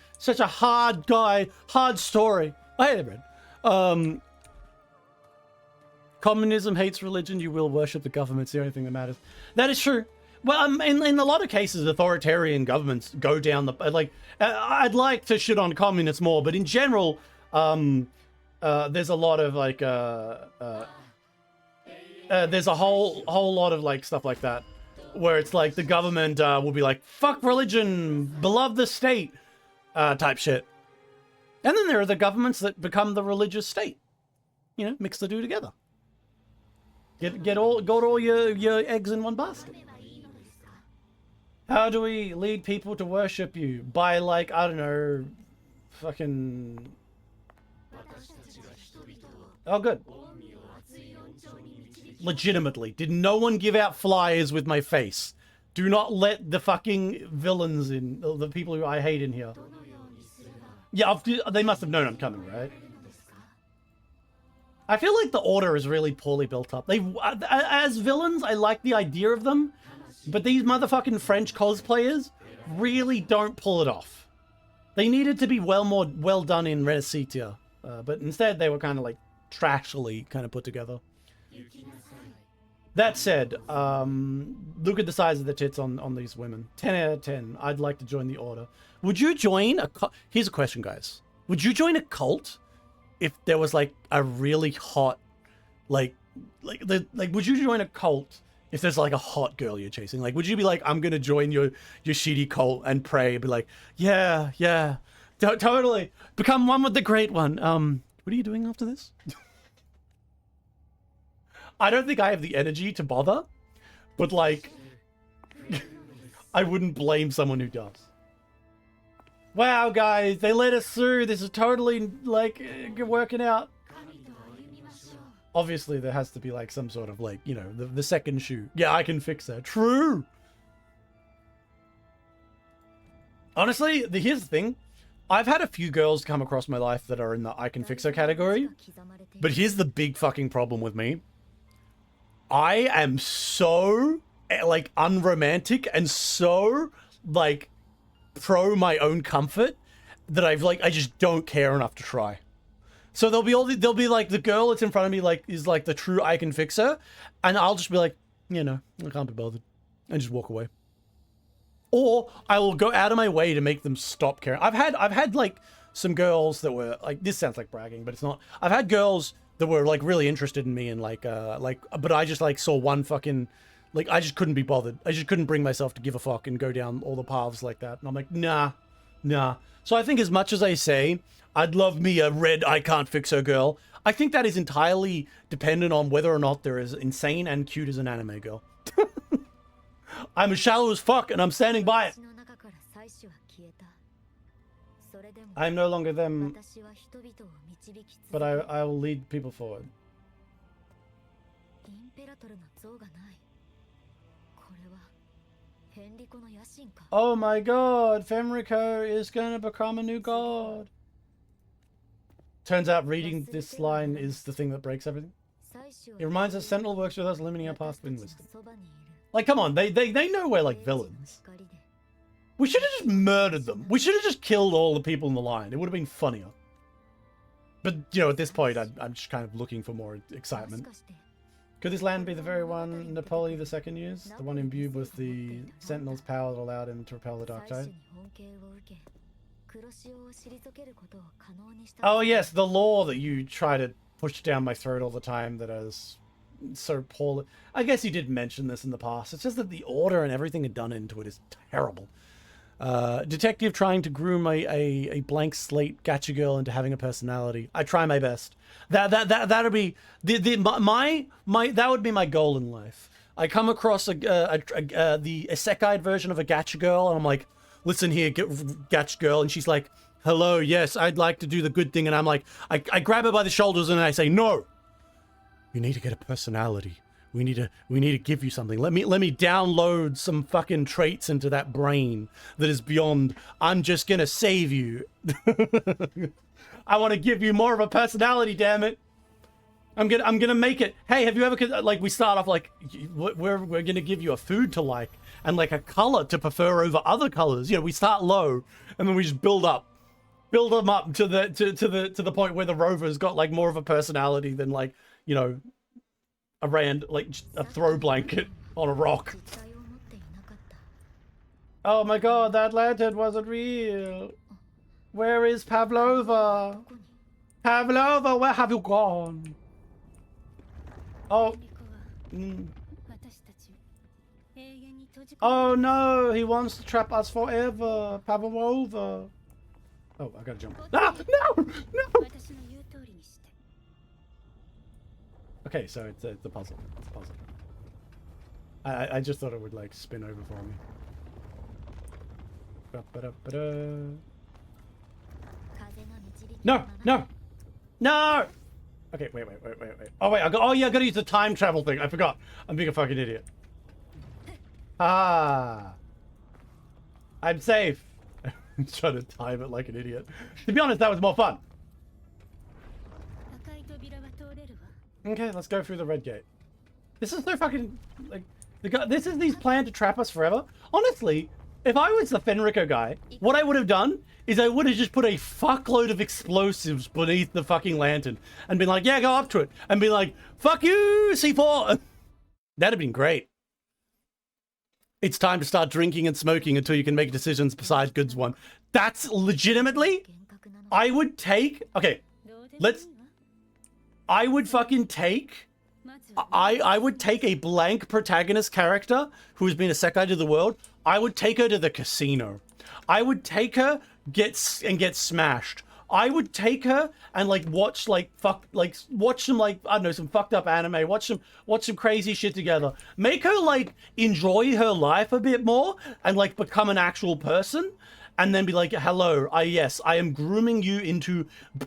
hard story. I hate it, man. Communism hates religion. You will worship the government. It's the only thing that matters. That is true. Well, in a lot of cases, authoritarian governments go down the like. I'd like to shit on communists more, but in general, there's a lot of like there's a whole lot of like stuff like that, where it's like the government will be like, fuck religion, beloved the state, type shit. And then there are the governments that become the religious state. You know, mix the two together. Got all your eggs in one basket. How do we lead people to worship you? By, like, I don't know, fucking... Oh, good. Legitimately, did no one give out flyers with my face? Do not let the fucking villains in, the people who I hate in here. Yeah, they must have known I'm coming, right? I feel like the Order is really poorly built up. As villains, I like the idea of them, but these motherfucking French cosplayers really don't pull it off. They needed to be well done in Renacetia, but instead they were kind of like trashily kind of put together. That said, look at the size of the tits on these women. 10 out of 10. I'd like to join the order. Would you join a cult? Here's a question, guys. Would you join a cult if there was like a really hot, like would you join a cult if there's like a hot girl you're chasing? Like, would you be like, I'm gonna join your shitty cult and pray and be like, yeah, totally become one with the great one. What are you doing after this? I don't think I have the energy to bother, but like, I wouldn't blame someone who does. Wow, guys, they let us through. This is totally like working out. Obviously, there has to be like some sort of like, you know, the second shoe. Yeah, I can fix that. True. Honestly, here's the thing. I've had a few girls come across my life that are in the I can fix her category, but here's the big fucking problem with me. I am so like unromantic and so like pro my own comfort that I just don't care enough to try. So there'll be like the girl that's in front of me like is like the true I can fix her, and I'll just be like, you know, I can't be bothered, and just walk away. Or I will go out of my way to make them stop caring. I've had like some girls that were like, this sounds like bragging, but it's not. I've had girls that were like really interested in me and but I just like saw one fucking, like I just couldn't be bothered. I just couldn't bring myself to give a fuck and go down all the paths like that. And I'm like, nah. So I think as much as I say, I'd love me a red I can't fix her girl, I think that is entirely dependent on whether or not they're as insane and cute as an anime girl. I'm as shallow as fuck and I'm standing by it. I'm no longer them, but I will lead people forward. Oh my god, Fenrico is gonna become a new god. Turns out reading this line is the thing that breaks everything. It reminds us Sentinel works with us, limiting our path in wisdom. Like, come on, they know we're like villains. We should have just murdered them. We should have just killed all the people in the line. It would have been funnier. But, you know, at this point, I'm just kind of looking for more excitement. Could this land be the very one Napoleon II used? The one imbued with the Sentinel's power that allowed him to repel the dark tide? Oh yes, the law that you try to push down my throat all the time that is so poorly. I guess you did mention this in the past. It's just that the order and everything done into it is terrible. Detective trying to groom a blank slate gacha girl into having a personality. I try my best. That'd be that would be my goal in life. I come across the isekai version of a gacha girl, and I'm like, listen here, gacha girl, and she's like, hello, yes, I'd like to do the good thing, and I'm like, I grab her by the shoulders and I say, no, you need to get a personality. We need to give you something. Let me download some fucking traits into that brain that is beyond, I'm just gonna save you. I want to give you more of a personality, damn it. I'm gonna make it. Hey, have you ever, like, we start off like, we're gonna give you a food to like and like a color to prefer over other colors. You know, we start low and then we just build them up to the point where the rover's got like more of a personality than, like, you know, a throw blanket on a rock. Oh my god, that lantern wasn't real. Where is Pavlova? Pavlova, where have you gone? Oh. Oh no, he wants to trap us forever. Pavlova. Oh, I gotta jump. Ah, no! No! Okay, so it's a puzzle. It's a puzzle. I just thought it would like spin over for me. No! No! No! Okay, wait. Oh wait, I gotta use the time travel thing. I forgot. I'm being a fucking idiot. Ah. I'm safe. I'm trying to time it like an idiot. To be honest, that was more fun. Okay, let's go through the red gate. This is so fucking, like, these planned to trap us forever. Honestly, if I was the Fenrico guy, what I would have done is I would have just put a fuckload of explosives beneath the fucking lantern and been like, yeah, go up to it. And be like, fuck you, C4. That'd have been great. It's time to start drinking and smoking until you can make decisions besides goods one. That's legitimately, I would take, okay, I would fucking take, I would take a blank protagonist character who's been a Sekai to the world. I would take her to the casino. I would take her, get smashed. I would take her and like watch watch some like, I don't know, some fucked up anime, watch some crazy shit together. Make her like enjoy her life a bit more and like become an actual person. And then be like, hello, yes, I am grooming you into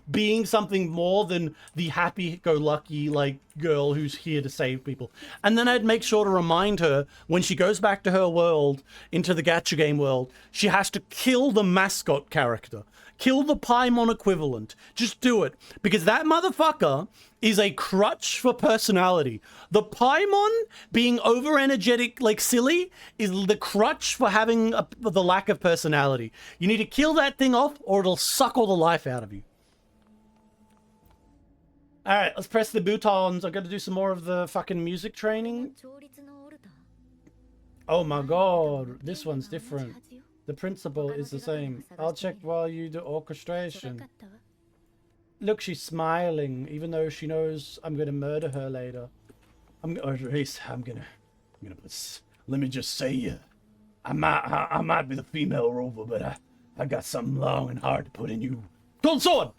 being something more than the happy-go-lucky, like, girl who's here to save people. And then I'd make sure to remind her, when she goes back to her world, into the gacha game world, she has to kill the mascot character. Kill the Paimon equivalent. Just do it. Because that motherfucker is a crutch for personality. The Paimon being over-energetic, like silly, is the crutch for having the lack of personality. You need to kill that thing off or it'll suck all the life out of you. Alright, let's press the buttons. I've got to do some more of the fucking music training. Oh my god, this one's different. The principle is the same. I'll check while you do orchestration. Look, she's smiling, even though she knows I'm gonna murder her later. Or at least I'm gonna put. Let me just say, I might be the female rover, but I got something long and hard to put in you. Gold sword,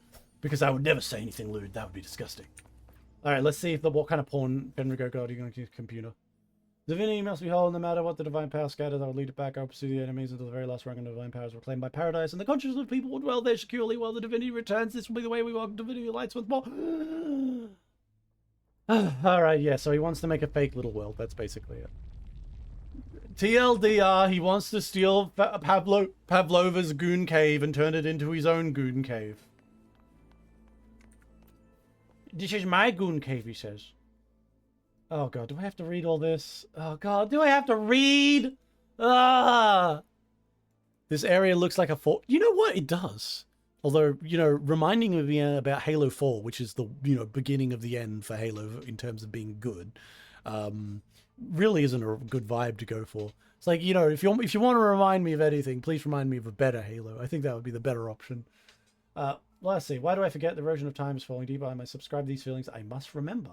because I would never say anything lewd. That would be disgusting. All right, let's see if what kind of porn Fenrigo got on your computer. Divinity must be whole, no matter what the divine power scatters, I will lead it back, I will pursue the enemies until the very last rung of the divine powers were claimed by paradise, and the consciousness of people will dwell there securely while the divinity returns. This will be the way we welcome divinity lights once more. Alright, yeah, so he wants to make a fake little world, that's basically it. TLDR, he wants to steal Pavlova's goon cave and turn it into his own goon cave. This is my goon cave, he says. Oh god, do I have to read all this? Oh god, do I have to read? Ah! This area looks like a fort. You know what? It does. Although, you know, reminding me about Halo 4, which is the, you know, beginning of the end for Halo in terms of being good, really isn't a good vibe to go for. It's like, you know, if you want to remind me of anything, please remind me of a better Halo. I think that would be the better option. Let's see. Why do I forget the erosion of time is falling deeper? I must subscribe to these feelings. I must remember.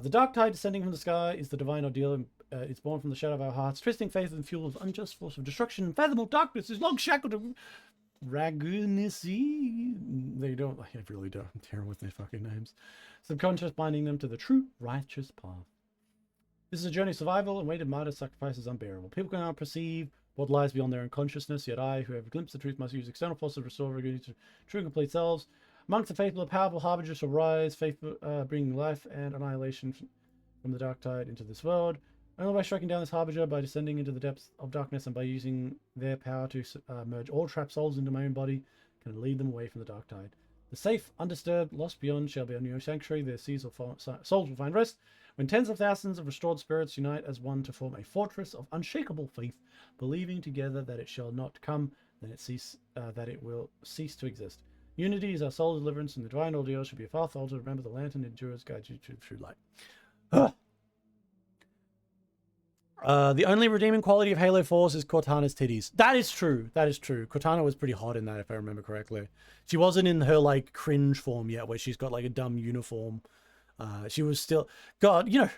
The dark tide descending from the sky is the divine ordeal. It's born from the shadow of our hearts. Twisting faith and fuel of unjust force of destruction. Unfathomable darkness is long shackled to Ragunissi. They don't. I really don't. I'm terrible with their fucking names. Subconscious binding them to the true righteous path. This is a journey of survival, and weighted martyr sacrifice is unbearable. People cannot perceive what lies beyond their own consciousness, yet I, who have a glimpse of truth, must use external forces to restore regularity to true and complete selves. Amongst the faithful, a powerful harbinger shall rise, faithful, bringing life and annihilation from the dark tide into this world. Only by striking down this harbinger, by descending into the depths of darkness, and by using their power to merge all trapped souls into my own body, can I lead them away from the dark tide. The safe, undisturbed, lost beyond shall be a new sanctuary. Their souls will find rest. When tens of thousands of restored spirits unite as one to form a fortress of unshakable faith, believing together that it shall not come, then that it will cease to exist. Unity is our soul deliverance, and the divine ordeal should be a path to remember the lantern endures, guides you to true light. The only redeeming quality of Halo 4's is Cortana's titties. That is true. That is true. Cortana was pretty hot in that, if I remember correctly. She wasn't in her, like, cringe form yet, where she's got, like, a dumb uniform. She was still... God, you know,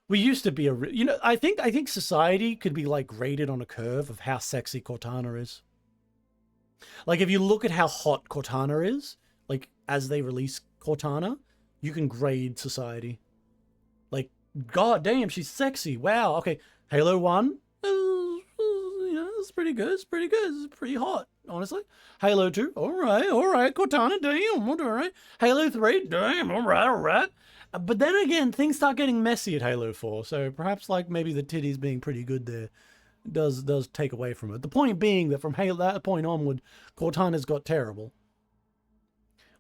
we used to be you know, I think society could be, like, graded on a curve of how sexy Cortana is. Like, if you look at how hot Cortana is, like, as they release Cortana, you can grade society. Like, god damn, she's sexy. Wow, okay. Halo 1, you know, it's pretty good. It's pretty good. It's pretty hot, honestly. Halo 2, all right. Cortana, damn, all right. Halo 3, damn, all right. But then again, things start getting messy at Halo 4, so perhaps, like, maybe the titties being pretty good there does take away from it. The point being that from that point onward, Cortana's got terrible.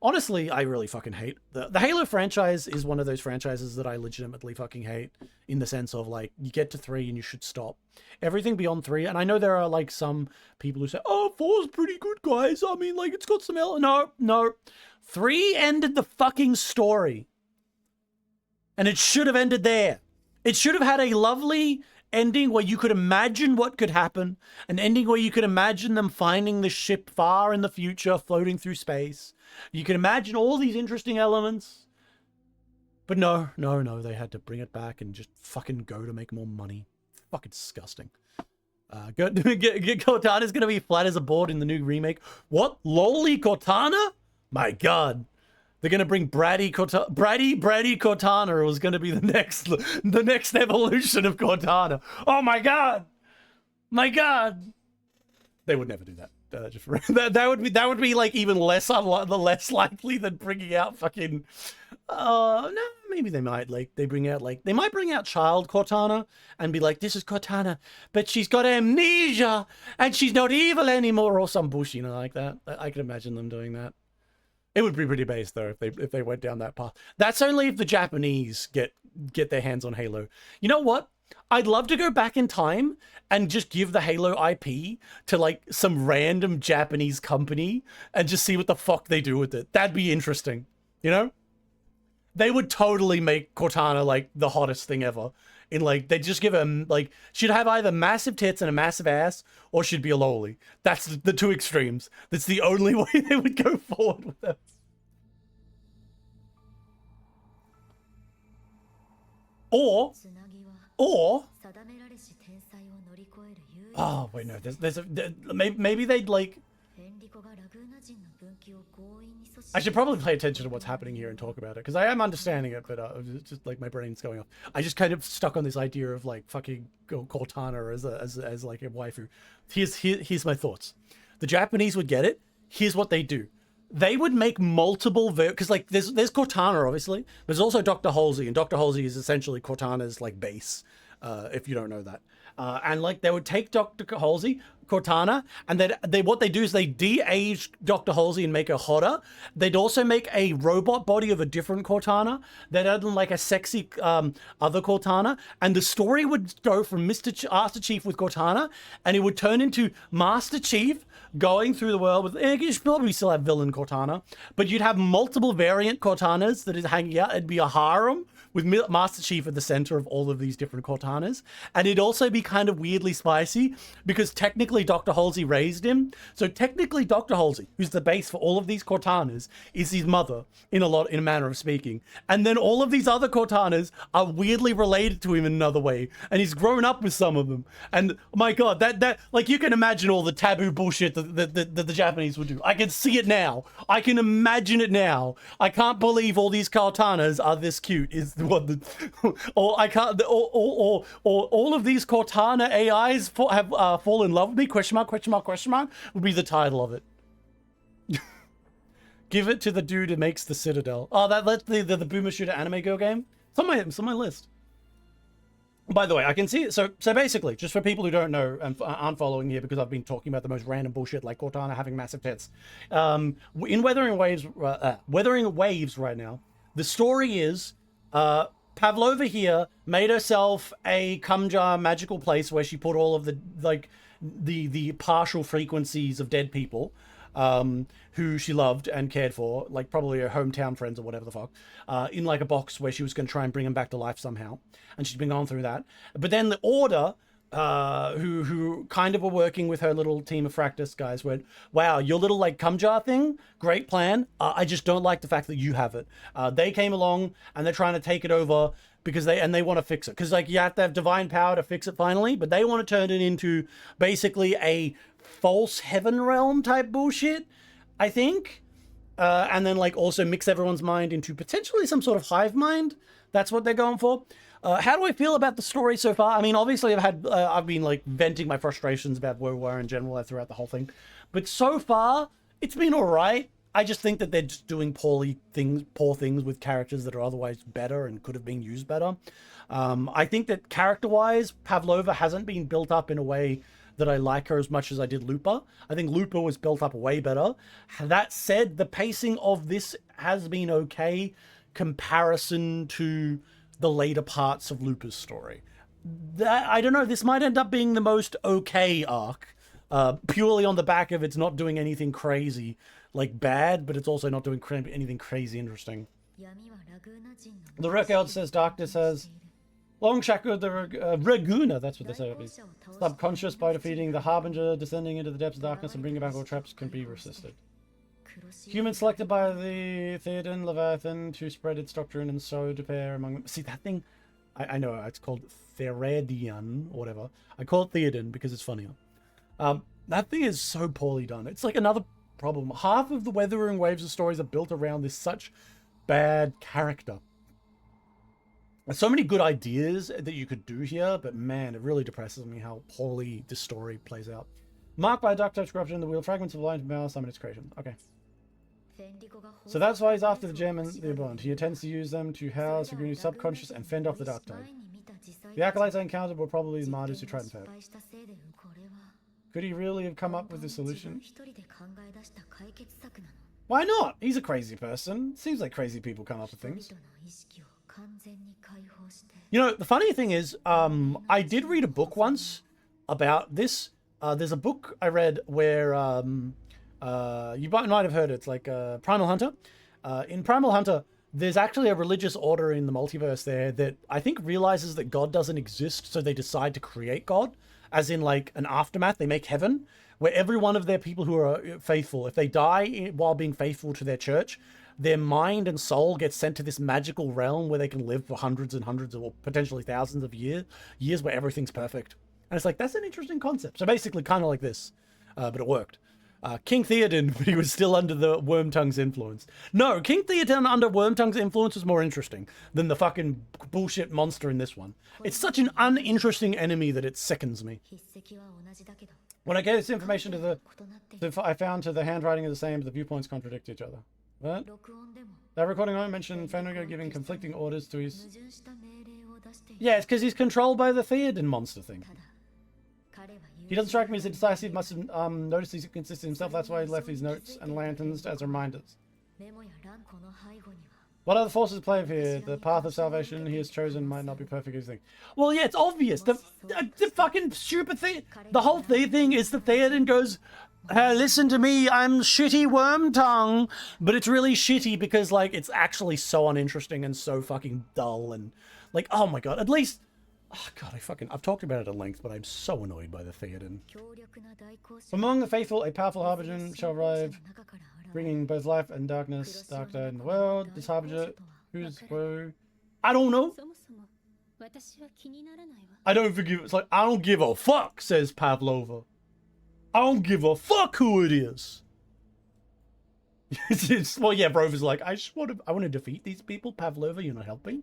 Honestly, I really fucking hate the Halo franchise. Is one of those franchises that I legitimately fucking hate, in the sense of like, you get to 3 and you should stop. Everything beyond 3, and I know there are like some people who say, "Oh, 4's pretty good, guys. I mean, like, it's got some no. 3 ended the fucking story, and it should have ended there. It should have had a lovely ending where you could imagine what could happen, an ending where you could imagine them finding the ship far in the future, floating through space. You can imagine all these interesting elements. But no, they had to bring it back and just fucking go to make more money. Fucking disgusting. Cortana's gonna be flat as a board in the new remake. What? Loli Cortana? My god. They're gonna bring Brady Cortana was gonna be the next evolution of Cortana. Oh my god! My god! They would never do that. That would be like even less likely than bringing out fucking. No, maybe they might they might bring out child Cortana and be like, this is Cortana, but she's got amnesia and she's not evil anymore, or some bullshit, like that. I can imagine them doing that. It would be pretty base though if they went down that path. That's only if the Japanese get their hands on Halo. You know what? I'd love to go back in time and just give the Halo IP to like some random Japanese company and just see what the fuck they do with it. That'd be interesting. You know? They would totally make Cortana like the hottest thing ever. In like, they just give her like, she'd have either massive tits and a massive ass, or she'd be a loli. That's the two extremes. That's the only way they would go forward with that. Or oh wait, no, maybe they'd like. I should probably pay attention to what's happening here and talk about it, because I am understanding it, but it's just like my brain's going off. I just kind of stuck on this idea of like fucking Cortana as like a waifu. Here's my thoughts. The Japanese would get it. Here's what they do. They would make multiple because like there's Cortana, obviously. There's also Dr. Halsey, and Dr. Halsey is essentially Cortana's like base, if you don't know that. And like they would take Dr. Halsey, Cortana, and then what they do is they de-age Dr. Halsey and make her hotter. They'd also make a robot body of a different Cortana. They'd add like a sexy other Cortana, and the story would go from Master Chief with Cortana, and it would turn into Master Chief going through the world with, you'd probably still have villain Cortana, but you'd have multiple variant Cortanas that is hanging out. It'd be a harem with Master Chief at the center of all of these different Cortanas. And it'd also be kind of weirdly spicy, because technically Dr. Halsey raised him. So technically Dr. Halsey, who's the base for all of these Cortanas, is his mother in a manner of speaking. And then all of these other Cortanas are weirdly related to him in another way. And he's grown up with some of them. And my God, that like, you can imagine all the taboo bullshit that the Japanese would do. I can see it now. I can imagine it now. I can't believe all these Cortanas are this cute, is what the, or I can't, or all of these Cortana AIs have fall in love with me, question mark, would be the title of it. Give it to the dude who makes the Citadel. Oh, that's the Boomer Shooter anime girl game. It's on my list. By the way, I can see it. So basically, just for people who don't know and aren't following here, because I've been talking about the most random bullshit like Cortana having massive tits. In Wuthering Waves right now, the story is Pavlova here made herself a cum jar magical place where she put all of the partial frequencies of dead people who she loved and cared for, like probably her hometown friends or whatever the fuck, in like a box where she was going to try and bring them back to life somehow. And she's been going through that. But then the Order, who kind of were working with her little team of Fractus guys, went, wow, your little like cum jar thing, great plan. I just don't like the fact that you have it. They came along and they're trying to take it over because they want to fix it. Because like you have to have divine power to fix it finally, but they want to turn it into basically a false heaven realm type bullshit, I think. And then like also mix everyone's mind into potentially some sort of hive mind. That's what they're going for. How do I feel about the story so far? I mean, obviously I've been like venting my frustrations about WoW in general throughout the whole thing, but so far it's been all right. I just think that they're just doing poor things with characters that are otherwise better and could have been used better. I think that character-wise, Pavlova hasn't been built up in a way that I like her as much as I did Looper. I think Looper was built up way better. That said, the pacing of this has been okay comparison to the later parts of Looper's story. I don't know, this might end up being the most okay arc, purely on the back of it's not doing anything crazy, like bad, but it's also not doing anything crazy interesting. The Record says Darkness has long shackled the Reguna, that's what they say. Subconscious by defeating the Harbinger, descending into the depths of darkness and bringing back all traps can be resisted. Humans selected by the Theoden Leviathan to spread its doctrine and sow despair among them. See, that thing, I know it's called Theredian or whatever. I call it Theoden because it's funnier. That thing is so poorly done. It's like another problem. Half of the Wuthering Waves of stories are built around this such bad character. There's so many good ideas that you could do here, but man, it really depresses me how poorly this story plays out. Marked by dark touch corruption, the wheel fragments of light and mouse summon its creation. Okay. So that's why he's after the gem and the bond. He intends to use them to house Saguni's subconscious and fend off the dark tide. The acolytes I encountered were probably the martyrs who tried and failed. Could he really have come up with a solution? Why not? He's a crazy person. Seems like crazy people come up with things. You know, the funny thing is, I did read a book once about this. There's a book I read where you might have heard it. It's like Primal Hunter. In Primal Hunter, there's actually a religious order in the multiverse there that I think realizes that God doesn't exist, so they decide to create God, as in like an aftermath. They make heaven, where every one of their people who are faithful, if they die while being faithful to their church, their mind and soul gets sent to this magical realm where they can live for hundreds and hundreds or potentially thousands of years where everything's perfect. And it's like, that's an interesting concept. So basically kind of like this, but it worked. King Theoden, but he was still under the Wormtongue's influence. No, King Theoden under Wormtongue's influence was more interesting than the fucking bullshit monster in this one. It's such an uninteresting enemy that it sickens me. When I gave this information to I found the handwriting is the same, but the viewpoints contradict each other. What? That recording I mentioned Fenrigo giving conflicting orders to his... Yeah, it's because he's controlled by the Theoden monster thing. He doesn't strike me as indecisive, must have noticed he's inconsistent himself, that's why he left these notes and lanterns as reminders. What other forces play here? The path of salvation he has chosen might not be perfect as thing. Well, yeah, it's obvious. The fucking stupid thing, the whole thing is the Theoden goes, listen to me, I'm shitty Wormtongue, but it's really shitty because, like, it's actually so uninteresting and so fucking dull and, like, oh my god, at least... Oh god, I've talked about it at length, but I'm so annoyed by the Theoden. Among the faithful, a powerful harbinger shall arrive, bringing both life and darkness, dark tide in the world. This harbinger, who's woe? I don't know. I don't forgive. It's like, I don't give a fuck, says Pavlova. I don't give a fuck who it is. Well, yeah, Brover's like, I want to defeat these people. Pavlova, you're not helping.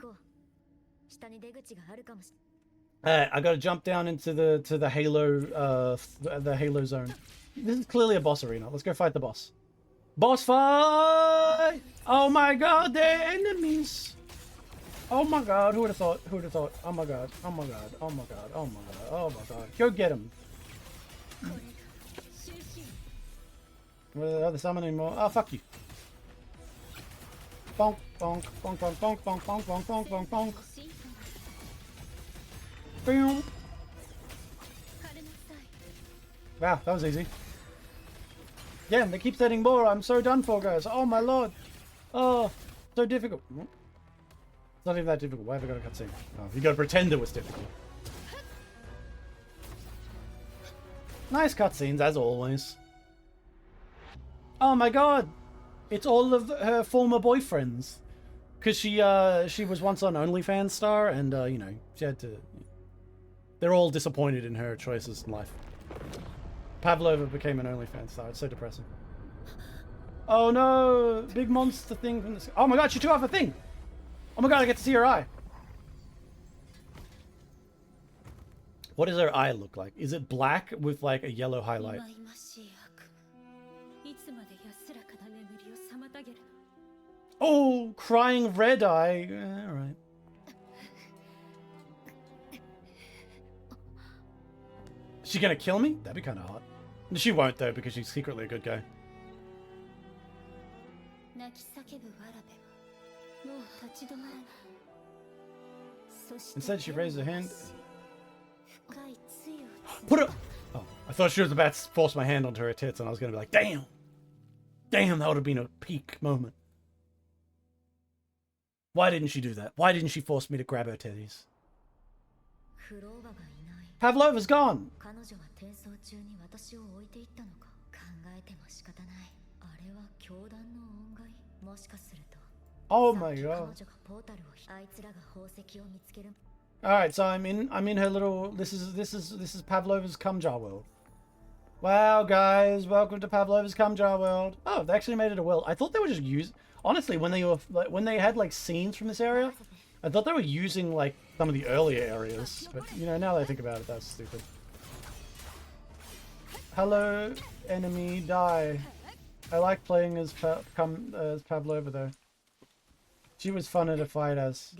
I gotta jump down into the Halo the Halo zone. This is clearly a boss arena. Let's go fight the boss. Boss fight! Oh my god, they're enemies! Oh my god, who would have thought? Who would have thought? Oh my god, oh my god, oh my god, oh my god, oh my god. Go get him. Are they summoning more? Oh, fuck you. Bonk, bonk, bonk, bonk, bonk, bonk, bonk, bonk, bonk, bonk, bonk. Boom. Wow, that was easy. Yeah, they keep setting more. I'm so done for, guys. Oh my lord. Oh, so difficult. It's not even that difficult. Why have I got a cutscene? Oh, you gotta pretend it was difficult. Nice cutscenes, as always. Oh my god. It's all of her former boyfriends. Because she was once on OnlyFans star, and, you know, she had to... They're all disappointed in her choices in life. Pavlova became an OnlyFans star. It's so depressing. Oh no! Big monster thing from the sky. Oh my god, she took off a thing! Oh my god, I get to see her eye! What does her eye look like? Is it black with like a yellow highlight? Oh! Crying red eye! Alright. She gonna kill me? That'd be kind of hot. She won't though, because she's secretly a good guy. Instead, she raised her hand. Put it. Oh, I thought she was about to force my hand onto her tits, and I was gonna be like, "Damn, damn, that would have been a peak moment." Why didn't she do that? Why didn't she force me to grab her titties? Pavlova's gone. Oh my god. Alright, so I'm in her little this is Pavlova's cum jar world. Wow guys, welcome to Pavlova's cum jar world. Oh, they actually made it a world. I thought they were just honestly, when they had like scenes from this area, I thought they were using like some of the earlier areas, but you know, now that I think about it, that's stupid. Hello, enemy, die. I like playing as Pavlova though. She was funner to fight as.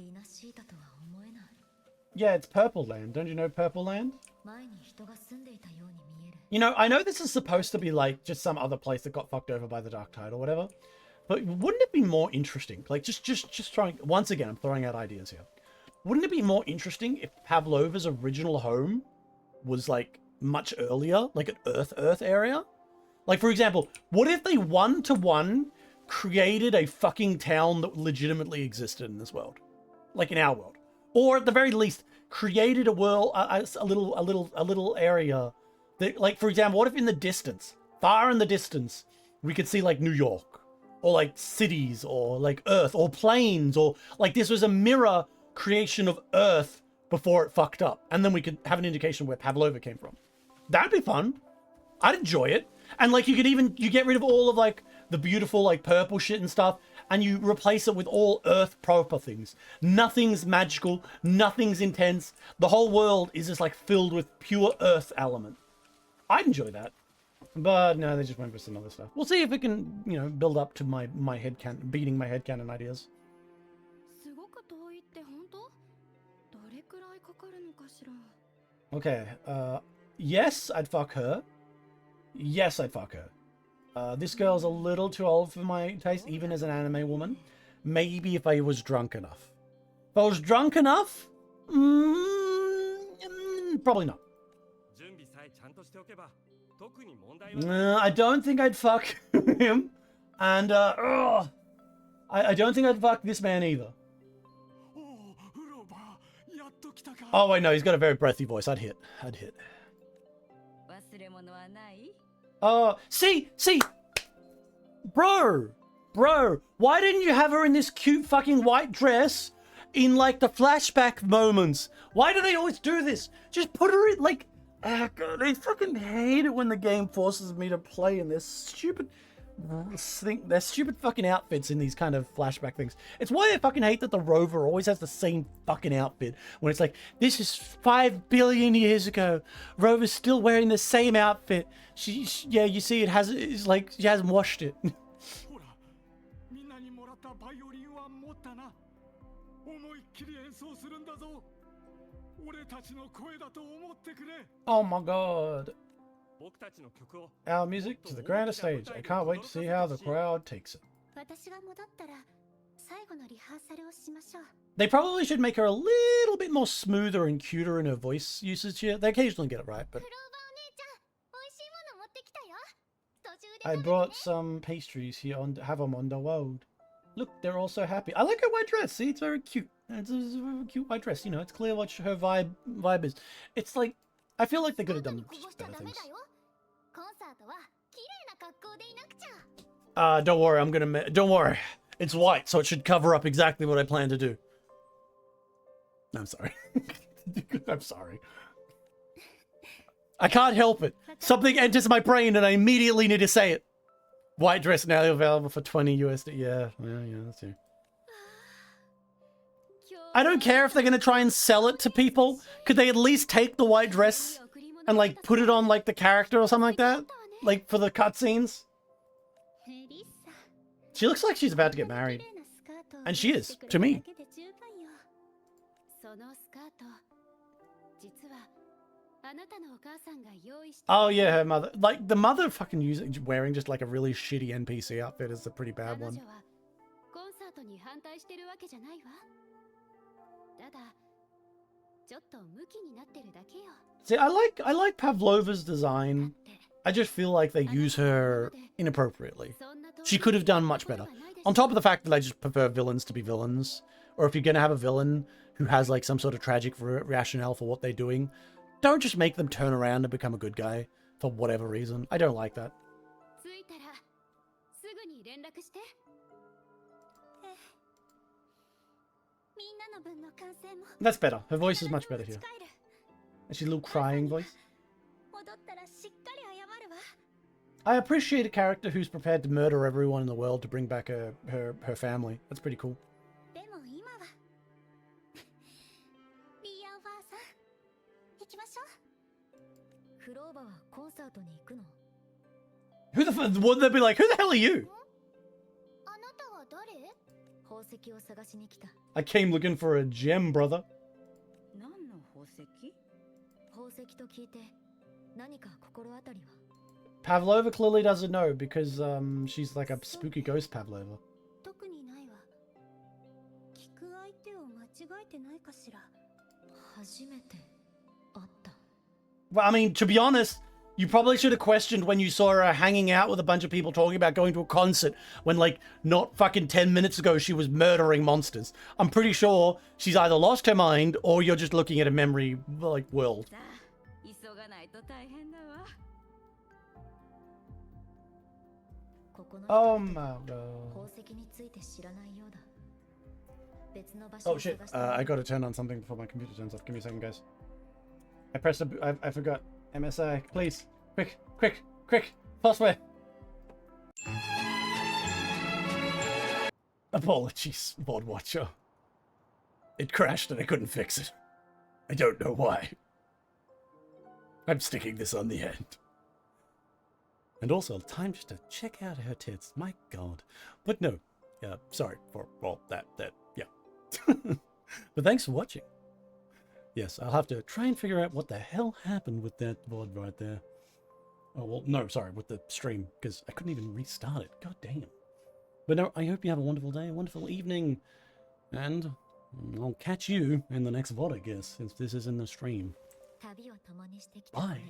Yeah, it's Purple Land. Don't you know Purple Land? You know, I know this is supposed to be like just some other place that got fucked over by the Dark Tide or whatever. But wouldn't it be more interesting? Like, just trying... Once again, I'm throwing out ideas here. Wouldn't it be more interesting if Pavlova's original home was, like, much earlier? Like, an Earth area? Like, for example, what if they one-to-one created a fucking town that legitimately existed in this world? Like, in our world. Or, at the very least, created a world... a little area that... Like, for example, what if in the distance, far in the distance, we could see, like, New York? Or like cities, or like Earth, or planes, or like this was a mirror creation of Earth before it fucked up. And then we could have an indication where Pavlova came from. That'd be fun. I'd enjoy it. And like you get rid of all of like the beautiful like purple shit and stuff, and you replace it with all Earth proper things. Nothing's magical, nothing's intense. The whole world is just like filled with pure Earth element. I'd enjoy that. But no, they just went for some other stuff. We'll see if it can, you know, build up to my headcanon, beating my headcanon ideas. Okay, yes, I'd fuck her. Yes, I'd fuck her. This girl's a little too old for my taste, even as an anime woman. Maybe if I was drunk enough. If I was drunk enough? Probably not. I don't think I'd fuck him, and I don't think I'd fuck this man either. Oh wait, no, he's got a very breathy voice. I'd hit. Oh, see, bro, why didn't you have her in this cute fucking white dress in like the flashback moments? Why do they always do this? Just put her in like. Oh god, I fucking hate it when the game forces me to play in their stupid fucking outfits in these kind of flashback things. It's why I fucking hate that the rover always has the same fucking outfit. When it's like, this is 5 billion years ago. Rover's still wearing the same outfit. Yeah, you see, it's like, she hasn't washed it. Oh my god. Our music to the grandest stage. I can't wait to see how the crowd takes it. They probably should make her a little bit more smoother and cuter in her voice usage here. They occasionally get it right, but... I brought some pastries here on have them on the road. Look, they're all so happy. I like her white dress. See, it's very cute. It's a very cute white dress. You know, it's clear what her vibe is. It's like, I feel like they could have done just better things. Don't worry, don't worry. It's white, so it should cover up exactly what I plan to do. No, I'm sorry. I'm sorry. I can't help it. Something enters my brain and I immediately need to say it. White dress now available for 20 USD. Yeah, that's it. I don't care if they're going to try and sell it to people. Could they at least take the white dress and like put it on like the character or something like that? Like for the cutscenes? She looks like she's about to get married. And she is, to me. Oh yeah, her mother. Like the mother fucking wearing just like a really shitty NPC outfit is a pretty bad one. See, I like Pavlova's design. I just feel like they use her inappropriately. She could have done much better. On top of the fact that I just prefer villains to be villains. Or if you're going to have a villain who has like some sort of tragic rationale for what they're doing, don't just make them turn around and become a good guy for whatever reason. I don't like that. That's better. Her voice is much better here. And she's a little crying voice. I appreciate a character who's prepared to murder everyone in the world to bring back her family. That's pretty cool. Who the fuck? Would they be like, who the hell are you? I came looking for a gem, brother. Pavlova clearly doesn't know because she's like a spooky ghost Pavlova. Well, I mean, to be honest, you probably should have questioned when you saw her hanging out with a bunch of people talking about going to a concert when, like, not fucking 10 minutes ago she was murdering monsters. I'm pretty sure she's either lost her mind or you're just looking at a memory, like, world. Oh my god. Oh shit, I gotta turn on something before my computer turns off. Give me a second, guys. I pressed I forgot. MSI, please. Quick, quick, quick. Password. Apologies, VOD Watcher. It crashed and I couldn't fix it. I don't know why. I'm sticking this on the end. And also, time just to check out her tits. My god. But no. Sorry for, well, that, yeah. But thanks for watching. Yes, I'll have to try and figure out what the hell happened with that VOD right there. Oh, well, no, sorry, with the stream, because I couldn't even restart it. God damn. But no, I hope you have a wonderful day, a wonderful evening, and I'll catch you in the next VOD, I guess, since this is in the stream. Bye.